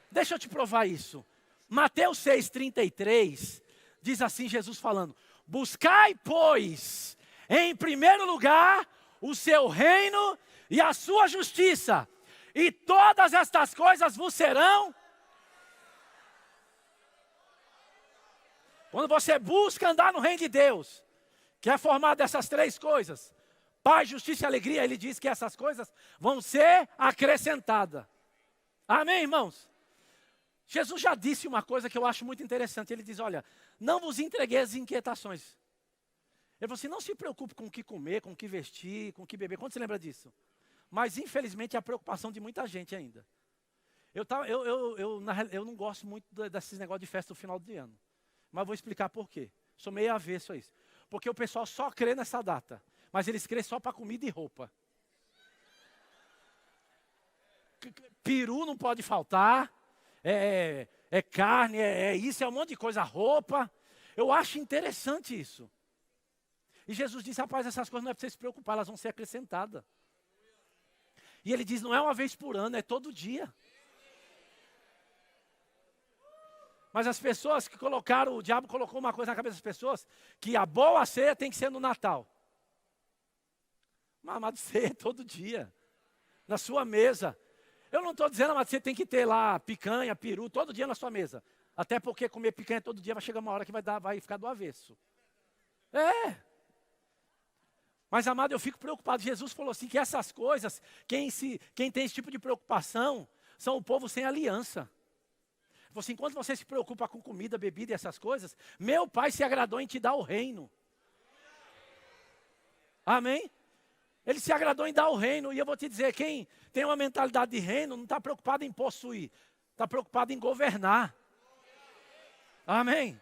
Deixa eu te provar isso. Mateus 6,33 diz assim, Jesus falando, buscai, pois, em primeiro lugar, o seu reino e a sua justiça, e todas estas coisas vos serão. Quando você busca andar no reino de Deus, que é formado dessas três coisas, paz, justiça e alegria, ele diz que essas coisas vão ser acrescentadas. Amém, irmãos? Jesus já disse uma coisa que eu acho muito interessante. Ele diz, olha, não vos entregueis às inquietações. Ele falou assim, não se preocupe com o que comer, com o que vestir, com o que beber. Quando você lembra disso? Mas, infelizmente, é a preocupação de muita gente ainda. Eu não gosto muito desses negócios de festa no final de ano. Mas vou explicar por quê. Sou meio avesso a isso. Porque o pessoal só crê nessa data. Mas eles crêem só para comida e roupa. peru não pode faltar, é carne, isso, é um monte de coisa, roupa. Eu acho interessante isso. E Jesus disse, rapaz, essas coisas não é para você se preocupar, elas vão ser acrescentadas. E ele diz, não é uma vez por ano, é todo dia. Mas as pessoas que colocaram, o diabo colocou uma coisa na cabeça das pessoas, que a boa ceia tem que ser no Natal. Mas, amado, ceia é todo dia, na sua mesa. Eu não estou dizendo, amado, você tem que ter lá picanha, peru, todo dia na sua mesa. Até porque comer picanha todo dia vai chegar uma hora que vai ficar do avesso. Mas, amado, eu fico preocupado. Jesus falou assim, que essas coisas, quem tem esse tipo de preocupação, são o povo sem aliança. Ele falou assim, enquanto você se preocupa com comida, bebida e essas coisas, meu Pai se agradou em te dar o reino. Amém? Ele se agradou em dar o reino. E eu vou te dizer, quem tem uma mentalidade de reino, não está preocupado em possuir. Está preocupado em governar. Amém?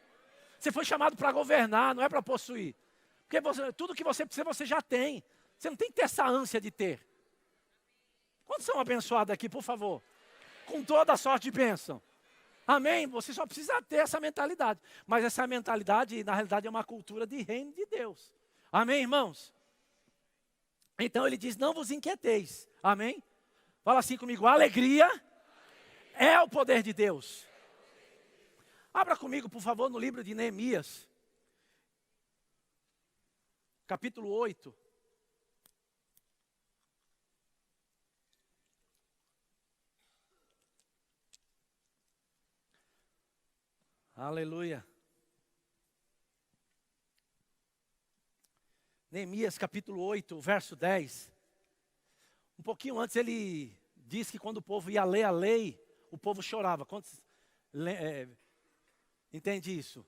Você foi chamado para governar, não é para possuir. Porque tudo que você precisa, você já tem. Você não tem que ter essa ânsia de ter. Quantos são abençoados aqui, por favor? Com toda a sorte de bênção. Amém? Você só precisa ter essa mentalidade. Mas essa mentalidade, na realidade, é uma cultura de reino de Deus. Amém, irmãos? Então ele diz, não vos inquieteis. Amém? Fala assim comigo, a alegria é o poder de Deus. Abra comigo, por favor, no livro de Neemias. Capítulo 8. Aleluia. Neemias capítulo 8, verso 10. Um pouquinho antes ele diz que quando o povo ia ler a lei, o povo chorava. Quantos entende isso?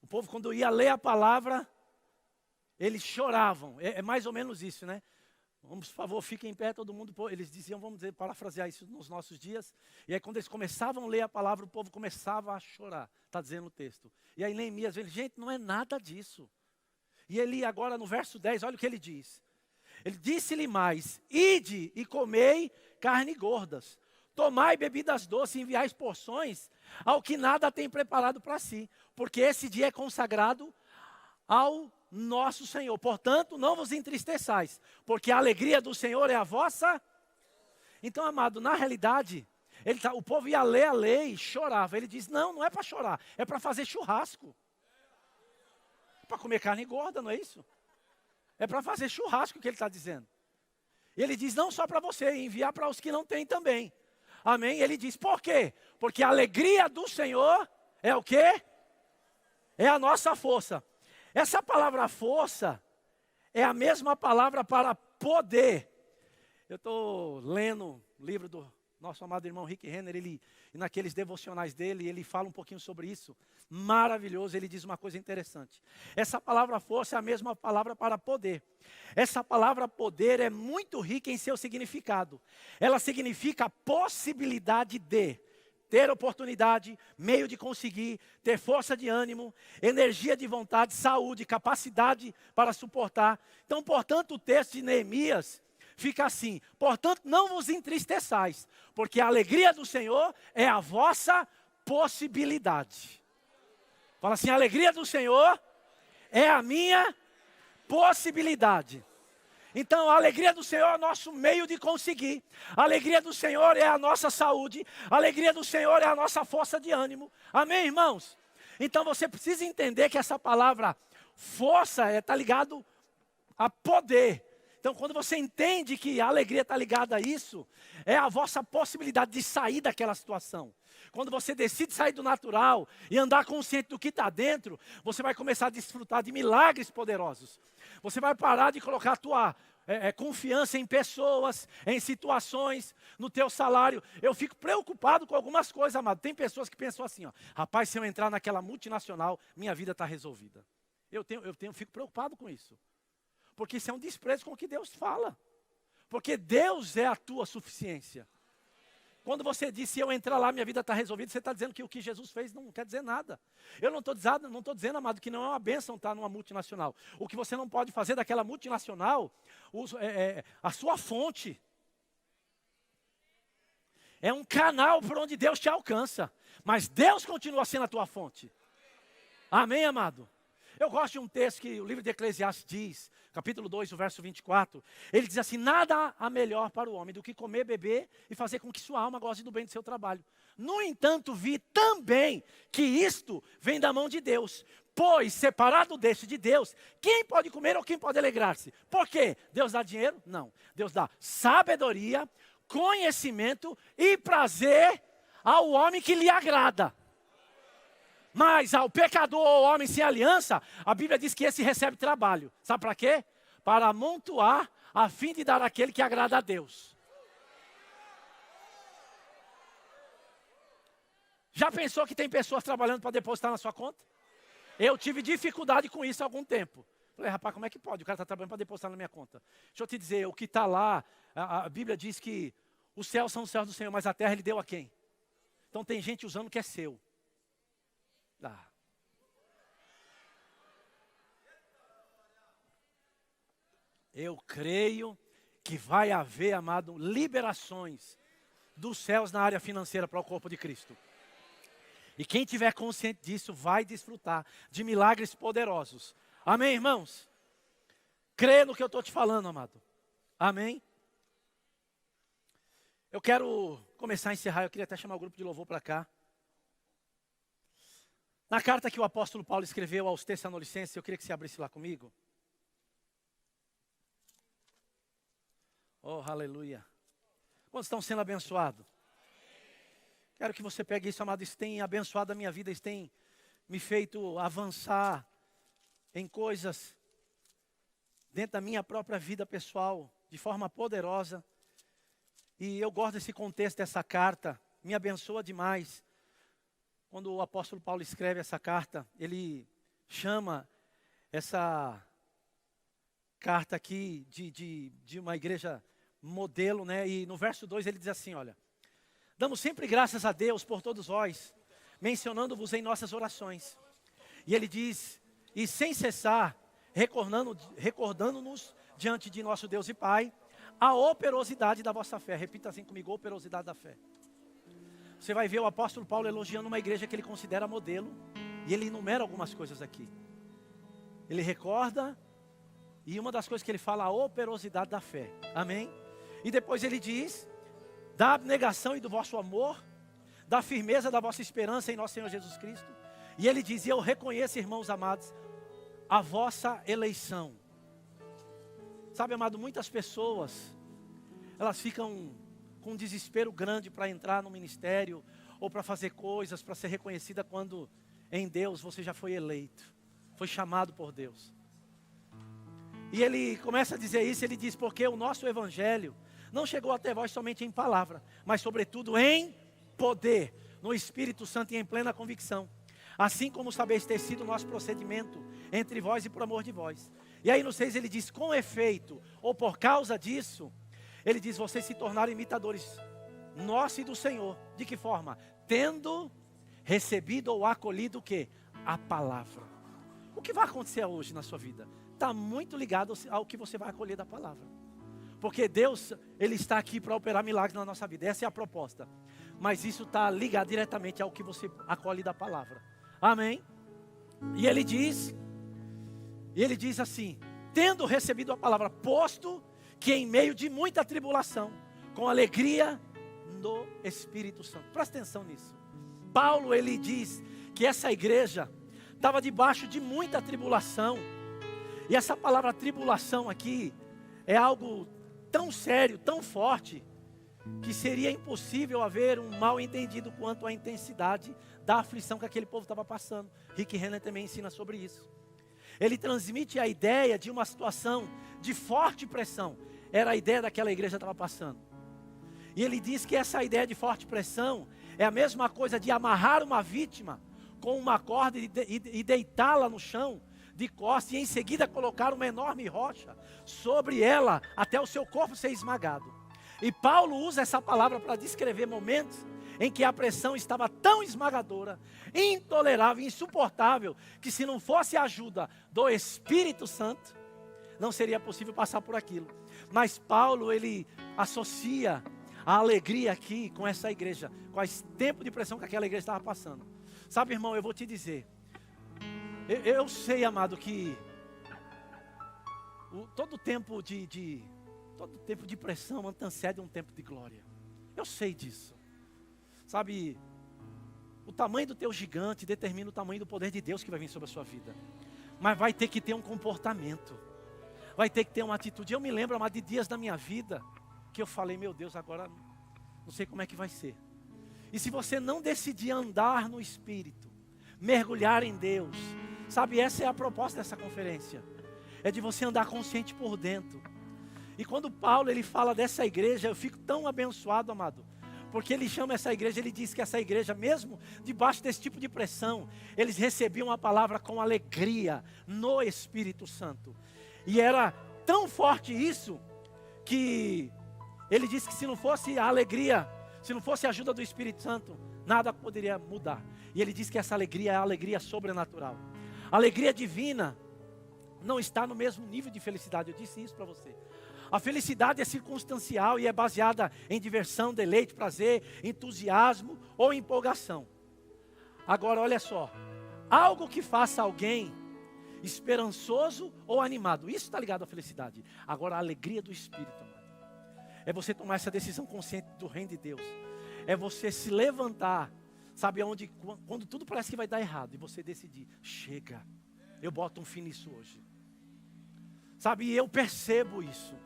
O povo quando ia ler a palavra, eles choravam. É mais ou menos isso, né? Vamos, por favor, fiquem em pé, todo mundo. Eles diziam, vamos dizer, parafrasear isso nos nossos dias. E aí quando eles começavam a ler a palavra, o povo começava a chorar. Está dizendo o texto. E aí Neemias, ele, gente, não é nada disso. E ele agora no verso 10, olha o que ele diz. Ele disse-lhe mais, ide e comei carne gordas. Tomai bebidas doces e enviais porções ao que nada tem preparado para si. Porque esse dia é consagrado ao nosso Senhor. Portanto, não vos entristeçais, porque a alegria do Senhor é a vossa. Então, amado, na realidade, o povo ia ler a lei e chorava. Ele diz, não é para chorar, é para fazer churrasco. É para comer carne gorda, não é isso? É para fazer churrasco que ele está dizendo. E ele diz, não só para você, enviar para os que não têm também. Amém? Ele diz, por quê? Porque a alegria do Senhor é o quê? É a nossa força. Essa palavra força é a mesma palavra para poder. Eu estou lendo o livro do nosso amado irmão Rick Renner, e naqueles devocionais dele, ele fala um pouquinho sobre isso. Maravilhoso, ele diz uma coisa interessante. Essa palavra força é a mesma palavra para poder. Essa palavra poder é muito rica em seu significado. Ela significa possibilidade de ter oportunidade, meio de conseguir, ter força de ânimo, energia de vontade, saúde, capacidade para suportar. Então, portanto, o texto de Neemias fica assim, portanto, não vos entristeçais, porque a alegria do Senhor é a vossa possibilidade. Fala assim, a alegria do Senhor é a minha possibilidade. Então, a alegria do Senhor é o nosso meio de conseguir. A alegria do Senhor é a nossa saúde. A alegria do Senhor é a nossa força de ânimo. Amém, irmãos? Então, você precisa entender que essa palavra força está ligado a poder. Então, quando você entende que a alegria está ligada a isso, é a vossa possibilidade de sair daquela situação. Quando você decide sair do natural e andar consciente do que está dentro, você vai começar a desfrutar de milagres poderosos. Você vai parar de colocar a tua confiança em pessoas, em situações, no teu salário. Eu fico preocupado com algumas coisas, amado. Tem pessoas que pensam assim, ó, rapaz, se eu entrar naquela multinacional, minha vida está resolvida. Eu fico preocupado com isso. Porque isso é um desprezo com o que Deus fala. Porque Deus é a tua suficiência. Quando você diz, se eu entrar lá, minha vida está resolvida, você está dizendo que o que Jesus fez não quer dizer nada. Eu não estou dizendo, amado, que não é uma bênção estar numa multinacional. O que você não pode fazer daquela multinacional, a sua fonte. É um canal por onde Deus te alcança. Mas Deus continua sendo a tua fonte. Amém, amado? Eu gosto de um texto que o livro de Eclesiastes diz, capítulo 2, o verso 24. Ele diz assim: nada há melhor para o homem do que comer, beber e fazer com que sua alma goze do bem do seu trabalho. No entanto, vi também que isto vem da mão de Deus. Pois, separado deste de Deus, quem pode comer ou quem pode alegrar-se? Por quê? Deus dá dinheiro? Não. Deus dá sabedoria, conhecimento e prazer ao homem que lhe agrada. Mas ao pecador ou homem sem aliança, a Bíblia diz que esse recebe trabalho. Sabe para quê? Para amontoar, a fim de dar aquele que agrada a Deus. Já pensou que tem pessoas trabalhando para depositar na sua conta? Eu tive dificuldade com isso há algum tempo. Falei, rapaz, como é que pode? O cara está trabalhando para depositar na minha conta. Deixa eu te dizer, o que está lá, a Bíblia diz que os céus são os céus do Senhor, mas a terra Ele deu a quem? Então tem gente usando o que é seu. Eu creio que vai haver, amado, liberações dos céus na área financeira para o corpo de Cristo. E quem tiver consciente disso vai desfrutar de milagres poderosos. Amém, irmãos? Crê no que eu estou te falando, amado. Amém? Eu quero começar a encerrar, eu queria até chamar o grupo de louvor para cá. Na carta que o apóstolo Paulo escreveu aos Tessalonicenses, eu queria que você abrisse lá comigo. Oh, aleluia. Quantos estão sendo abençoados? Quero que você pegue isso, amado. Isso tem abençoado a minha vida, isso tem me feito avançar em coisas dentro da minha própria vida pessoal, de forma poderosa. E eu gosto desse contexto dessa carta, me abençoa demais. Quando o apóstolo Paulo escreve essa carta, ele chama essa carta aqui de uma igreja modelo, né? E no verso 2 ele diz assim, olha: damos sempre graças a Deus por todos vós, mencionando-vos em nossas orações. E ele diz, e sem cessar, recordando-nos diante de nosso Deus e Pai, a operosidade da vossa fé. Repita assim comigo: operosidade da fé. Você vai ver o apóstolo Paulo elogiando uma igreja que ele considera modelo. E ele enumera algumas coisas aqui. Ele recorda, e uma das coisas que ele fala, a operosidade da fé. Amém? E depois ele diz, da abnegação e do vosso amor, da firmeza da vossa esperança em nosso Senhor Jesus Cristo. E ele diz, e eu reconheço, irmãos amados, a vossa eleição. Sabe, amado, muitas pessoas, elas ficam com um desespero grande para entrar no ministério, ou para fazer coisas, para ser reconhecida, quando em Deus você já foi eleito, foi chamado por Deus. E ele começa a dizer isso, ele diz, porque o nosso evangelho não chegou até vós somente em palavra, mas sobretudo em poder, no Espírito Santo e em plena convicção. Assim como sabeis ter sido o nosso procedimento entre vós e por amor de vós. E aí no 6 ele diz, com efeito, ou por causa disso, ele diz, vocês se tornaram imitadores nosso e do Senhor. De que forma? Tendo recebido ou acolhido o quê? A palavra. O que vai acontecer hoje na sua vida? Está muito ligado ao que você vai acolher da palavra. Porque Deus, Ele está aqui para operar milagres na nossa vida. Essa é a proposta. Mas isso está ligado diretamente ao que você acolhe da palavra. Amém? E ele diz assim, tendo recebido a palavra, posto que em meio de muita tribulação, com alegria no Espírito Santo. Presta atenção nisso. Paulo, ele diz que essa igreja estava debaixo de muita tribulação. E essa palavra tribulação aqui é algo tão sério, tão forte, que seria impossível haver um mal entendido quanto à intensidade da aflição que aquele povo estava passando. Rick Renner também ensina sobre isso. Ele transmite a ideia de uma situação de forte pressão. Era a ideia daquela igreja estava passando. E ele diz que essa ideia de forte pressão é a mesma coisa de amarrar uma vítima com uma corda e deitá-la no chão de costas, e em seguida colocar uma enorme rocha sobre ela até o seu corpo ser esmagado. E Paulo usa essa palavra para descrever momentos em que a pressão estava tão esmagadora, intolerável, insuportável, que se não fosse a ajuda do Espírito Santo, não seria possível passar por aquilo. Mas Paulo, ele associa a alegria aqui com essa igreja, com esse tempo de pressão que aquela igreja estava passando. Sabe, irmão, eu vou te dizer, eu sei, amado, que todo tempo de pressão antecede um tempo de glória. Eu sei disso. Sabe, o tamanho do teu gigante determina o tamanho do poder de Deus que vai vir sobre a sua vida. Mas vai ter que ter um comportamento. Vai ter que ter uma atitude. Eu me lembro, amado, de dias da minha vida que eu falei, meu Deus, agora não sei como é que vai ser. E se você não decidir andar no Espírito, mergulhar em Deus, sabe, essa é a proposta dessa conferência. É de você andar consciente por dentro. E quando Paulo ele fala dessa igreja, eu fico tão abençoado, amado. Porque ele chama essa igreja, ele diz que essa igreja, mesmo debaixo desse tipo de pressão, eles recebiam a palavra com alegria no Espírito Santo. E era tão forte isso, que ele disse que se não fosse a alegria, se não fosse a ajuda do Espírito Santo, nada poderia mudar. E ele diz que essa alegria é a alegria sobrenatural. A alegria divina não está no mesmo nível de felicidade, eu disse isso para você. A felicidade é circunstancial e é baseada em diversão, deleite, prazer, entusiasmo ou empolgação. Agora olha só, algo que faça alguém esperançoso ou animado, isso está ligado à felicidade. Agora a alegria do Espírito, amado, é você tomar essa decisão consciente do reino de Deus. É você se levantar, sabe aonde, quando tudo parece que vai dar errado, e você decidir, chega, eu boto um fim nisso hoje. Sabe, eu percebo isso.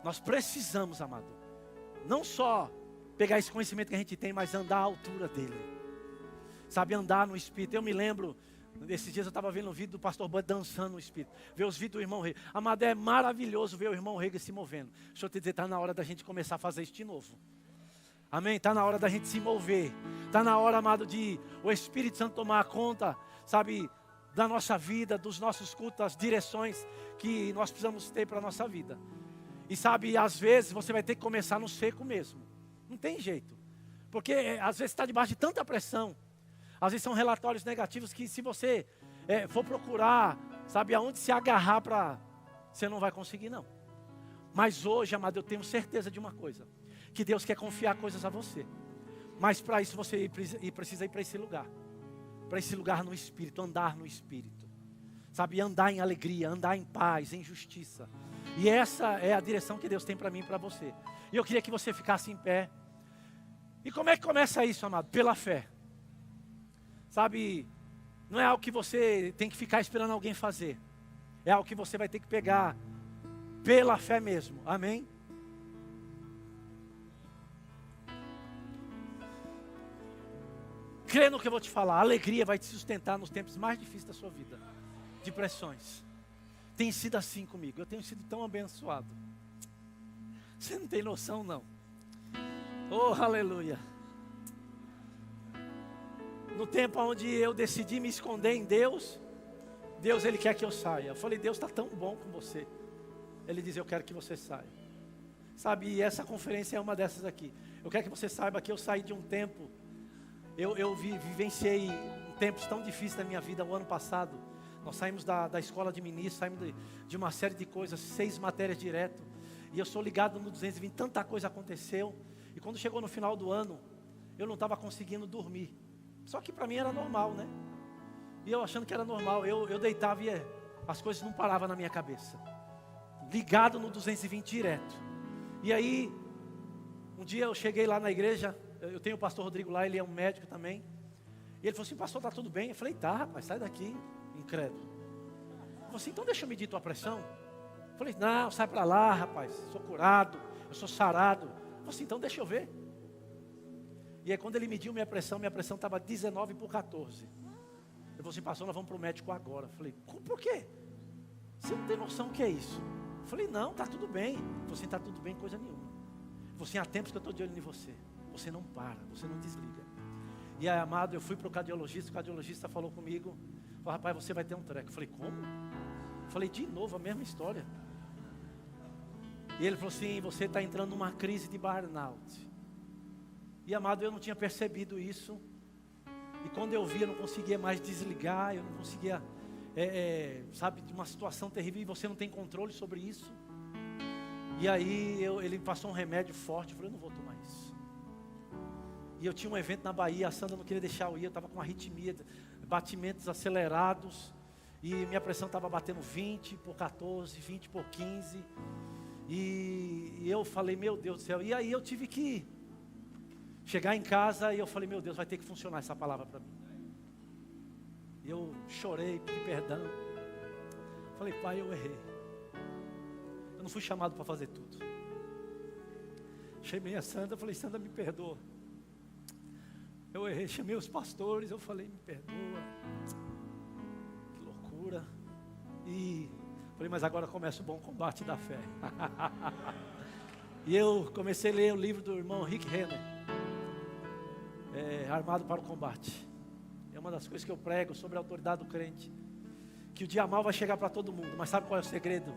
Nós precisamos, amado, não só pegar esse conhecimento que a gente tem, mas andar à altura dele. Sabe, andar no Espírito. Eu me lembro, esses dias eu estava vendo um vídeo do pastor Bud dançando no Espírito. Ver os vídeos do irmão Rei. Amado, é maravilhoso ver o irmão Rei se movendo. Deixa eu te dizer, está na hora da gente começar a fazer isso de novo. Amém? Está na hora da gente se mover. Está na hora, amado, de o Espírito Santo tomar conta, sabe, da nossa vida, dos nossos cultos, das direções que nós precisamos ter para a nossa vida. E sabe, às vezes você vai ter que começar no seco mesmo. Não tem jeito. Porque às vezes está debaixo de tanta pressão. Às vezes são relatórios negativos que se você for procurar, sabe, aonde se agarrar para... Você não vai conseguir não. Mas hoje, amado, eu tenho certeza de uma coisa. Que Deus quer confiar coisas a você. Mas para isso você precisa ir para esse lugar. Para esse lugar no Espírito, andar no Espírito. Sabe, andar em alegria, andar em paz, em justiça. E essa é a direção que Deus tem para mim e para você. E eu queria que você ficasse em pé. E como é que começa isso, amado? Pela fé. Sabe, não é algo que você tem que ficar esperando alguém fazer. É algo que você vai ter que pegar pela fé mesmo. Amém? Crê no que eu vou te falar. A alegria vai te sustentar nos tempos mais difíceis da sua vida. De pressões. Tem sido assim comigo. Eu tenho sido tão abençoado. Você não tem noção, não. Oh, aleluia. No tempo onde eu decidi me esconder em Deus, Deus, Ele quer que eu saia. Eu falei, Deus está tão bom com você. Ele diz, eu quero que você saia. Sabe, e essa conferência é uma dessas aqui. Eu quero que você saiba que eu saí de um tempo. Eu vivenciei tempos tão difíceis da minha vida o ano passado. Nós saímos da escola de ministro, saímos de uma série de coisas, 6 matérias direto. E eu sou ligado no 220, tanta coisa aconteceu. E quando chegou no final do ano, eu não estava conseguindo dormir. Só que para mim era normal, né? E eu achando que era normal, eu deitava e as coisas não paravam na minha cabeça. Ligado no 220 direto. E aí, um dia eu cheguei lá na igreja, eu tenho o pastor Rodrigo lá, ele é um médico também. E ele falou assim, pastor, tá tudo bem? Eu falei, tá, rapaz, sai daqui. Incrédulo. Ele falou assim, então deixa eu medir tua pressão. Eu falei, não, sai para lá, rapaz, sou curado, eu sou sarado. Ele falou assim, então deixa eu ver. E aí quando ele mediu minha pressão estava 19/14. Ele falou assim, pastor, nós vamos para o médico agora. Eu falei, por quê? Você não tem noção o que é isso? Eu falei, não, tá tudo bem. Ele falou assim, tá tudo bem, coisa nenhuma. Ele falou assim, há tempos que eu estou de olho em você. Você não para, você não desliga. E aí, amado, eu fui para o cardiologista falou comigo. Falei, rapaz, você vai ter um treco. Eu falei, como? Eu falei, de novo, a mesma história. E ele falou assim, você está entrando numa crise de burnout. E amado, eu não tinha percebido isso. E quando eu vi, eu não conseguia mais desligar. Eu não conseguia, sabe, de uma situação terrível. E você não tem controle sobre isso. E aí ele me passou um remédio forte. Eu falei, eu não vou tomar isso. E eu tinha um evento na Bahia, a Sandra não queria deixar eu ir. Eu estava com arritmia, batimentos acelerados. E minha pressão estava batendo 20 por 14, 20 por 15. E eu falei, meu Deus do céu. E aí eu tive que chegar em casa e eu falei, meu Deus, vai ter que funcionar essa palavra para mim. E eu chorei, pedi perdão. Falei, pai, eu errei. Eu não fui chamado para fazer tudo. Chamei a Sandra, falei, Sandra, me perdoa. Eu errei, chamei os pastores, eu falei, me perdoa. Que loucura. E falei, mas agora começa o bom combate da fé. E eu comecei a ler o livro do irmão Rick Renner, Armado para o Combate. É uma das coisas que eu prego sobre a autoridade do crente. Que o dia mal vai chegar para todo mundo, mas sabe qual é o segredo?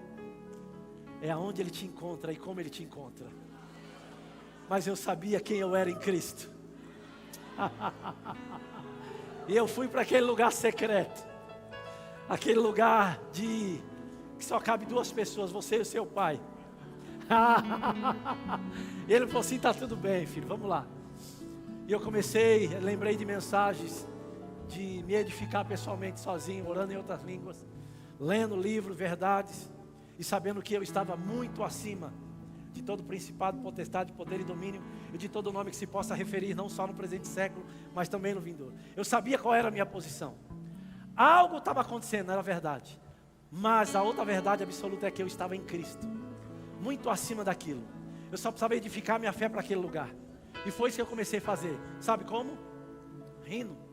É aonde ele te encontra e como ele te encontra. Mas eu sabia quem eu era em Cristo. E eu fui para aquele lugar secreto. Aquele lugar que só cabe 2 pessoas, você e o seu pai. E ele falou assim, está tudo bem, filho, vamos lá. E eu lembrei de mensagens de me edificar pessoalmente sozinho, orando em outras línguas, lendo livros, verdades, e sabendo que eu estava muito acima de todo principado, potestade, poder e domínio, e de todo nome que se possa referir, não só no presente século, mas também no vindouro. Eu sabia qual era a minha posição. Algo estava acontecendo, era verdade, mas a outra verdade absoluta é que eu estava em Cristo, muito acima daquilo. Eu só precisava edificar minha fé para aquele lugar, e foi isso que eu comecei a fazer. Sabe como? Rindo.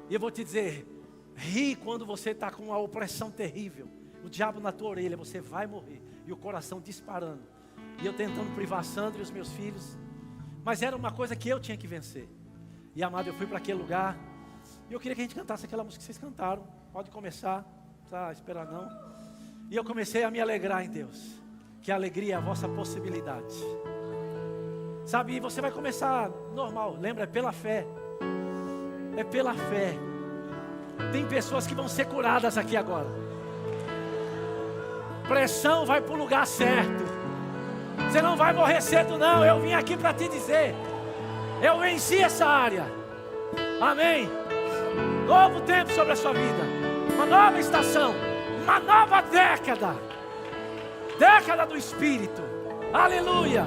E eu vou te dizer, ri quando você está com uma opressão terrível, o diabo na tua orelha, você vai morrer, e o coração disparando, e eu tentando privar a Sandra e os meus filhos, mas era uma coisa que eu tinha que vencer. E amado, eu fui para aquele lugar, e eu queria que a gente cantasse aquela música que vocês cantaram. Pode começar, não precisa esperar não. E eu comecei a me alegrar em Deus, que a alegria é a vossa possibilidade, sabe, e você vai começar normal, lembra, é pela fé. É pela fé. Tem pessoas que vão ser curadas aqui agora. Pressão vai para o lugar certo. Você não vai morrer cedo não. Eu vim aqui para te dizer, eu venci essa área. Amém. Novo tempo sobre a sua vida. Uma nova estação. Uma nova década. Década do Espírito. Aleluia.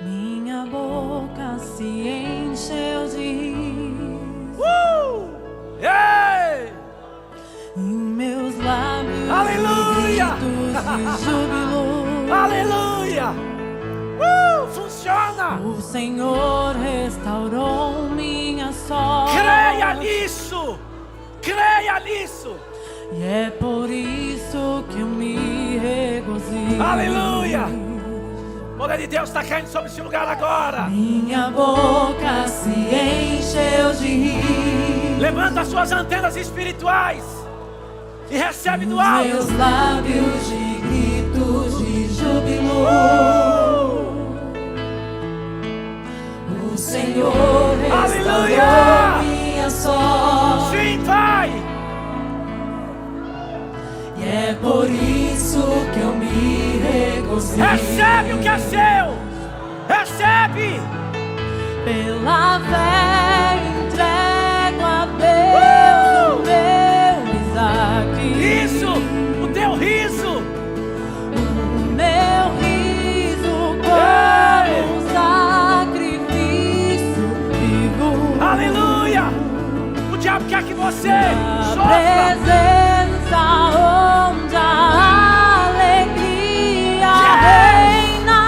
Minha boca se encheu de riso, Ei! e meus lábios Aleluia! gritos de júbilo. Aleluia! Funciona! O Senhor restaurou minha sorte. Creia nisso! Creia nisso! E é por isso que eu me regozijo. Aleluia! O poder de Deus está caindo sobre esse lugar agora. Minha boca se encheu de rir. Levanta as suas antenas espirituais e recebe do alto. Meus lábios de gritos de júbilo. O Senhor restaurou minha sorte. Sim, Pai. E é por isso que eu me regozijo. Recebe o que é seu. Recebe. Pela fé entrego a Deus o meu Isaac. Isso, o teu riso. O meu riso como um sacrifício vivo. Aleluia. O diabo quer que você A sofra. presença onde a alegria reina.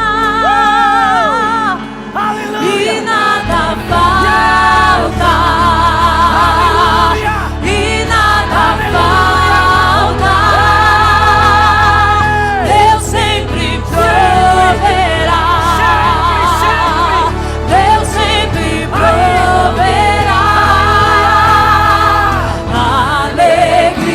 Aleluia. E nada falta. Aleluia. E nada Aleluia. falta. Deus sempre proverá. Deus sempre proverá. Alegria.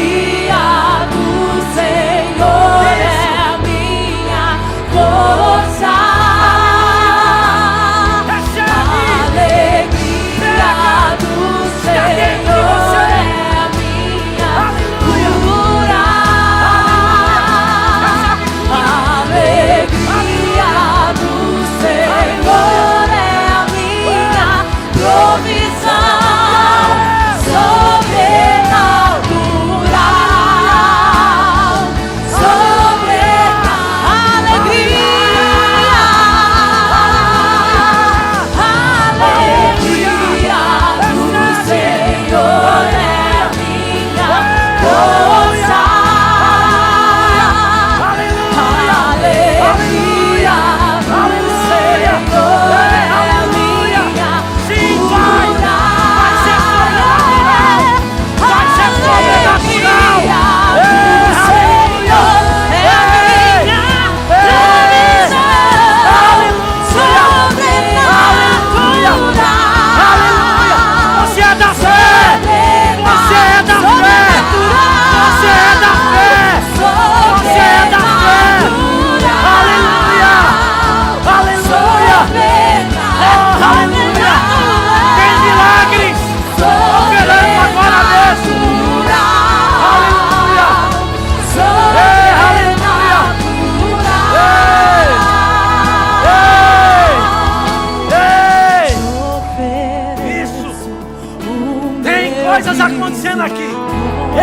coisas acontecendo aqui.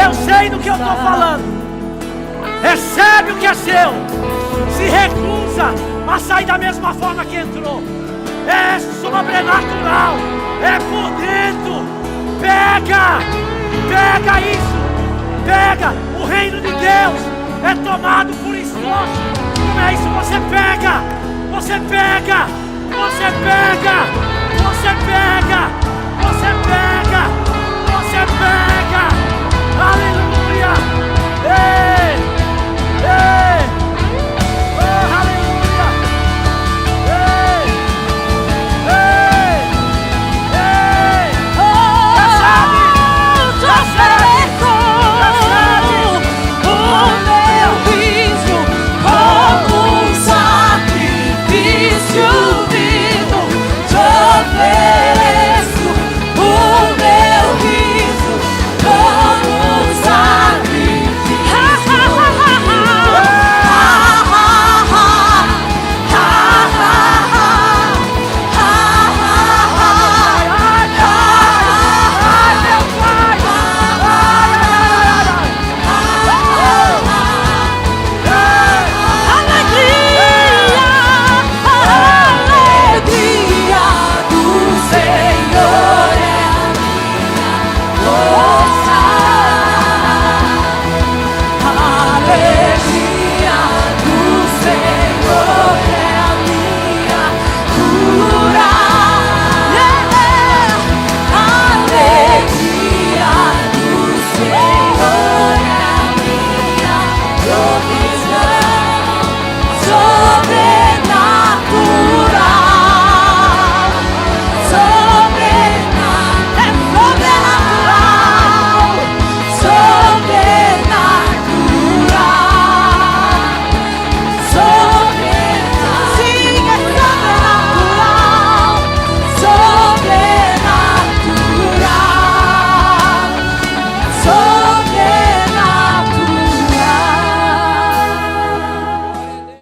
Eu sei do que eu estou falando. Recebe o que é seu. Se recusa a sair da mesma forma que entrou. É sobrenatural. É por dentro. Pega. Pega isso. Pega. O reino de Deus é tomado por esforço. Não é isso? Você pega. Você pega. Você pega. Você pega. Você pega. Você pega. Aleluia. Ei. Ei. Oh, aleluia. Ei. Ei. Ei. Recebe. Recebe. O meu riso como um sacrifício vivo, te ofereço. O meu riso como um sacrifício. Alegria do Senhor é a minha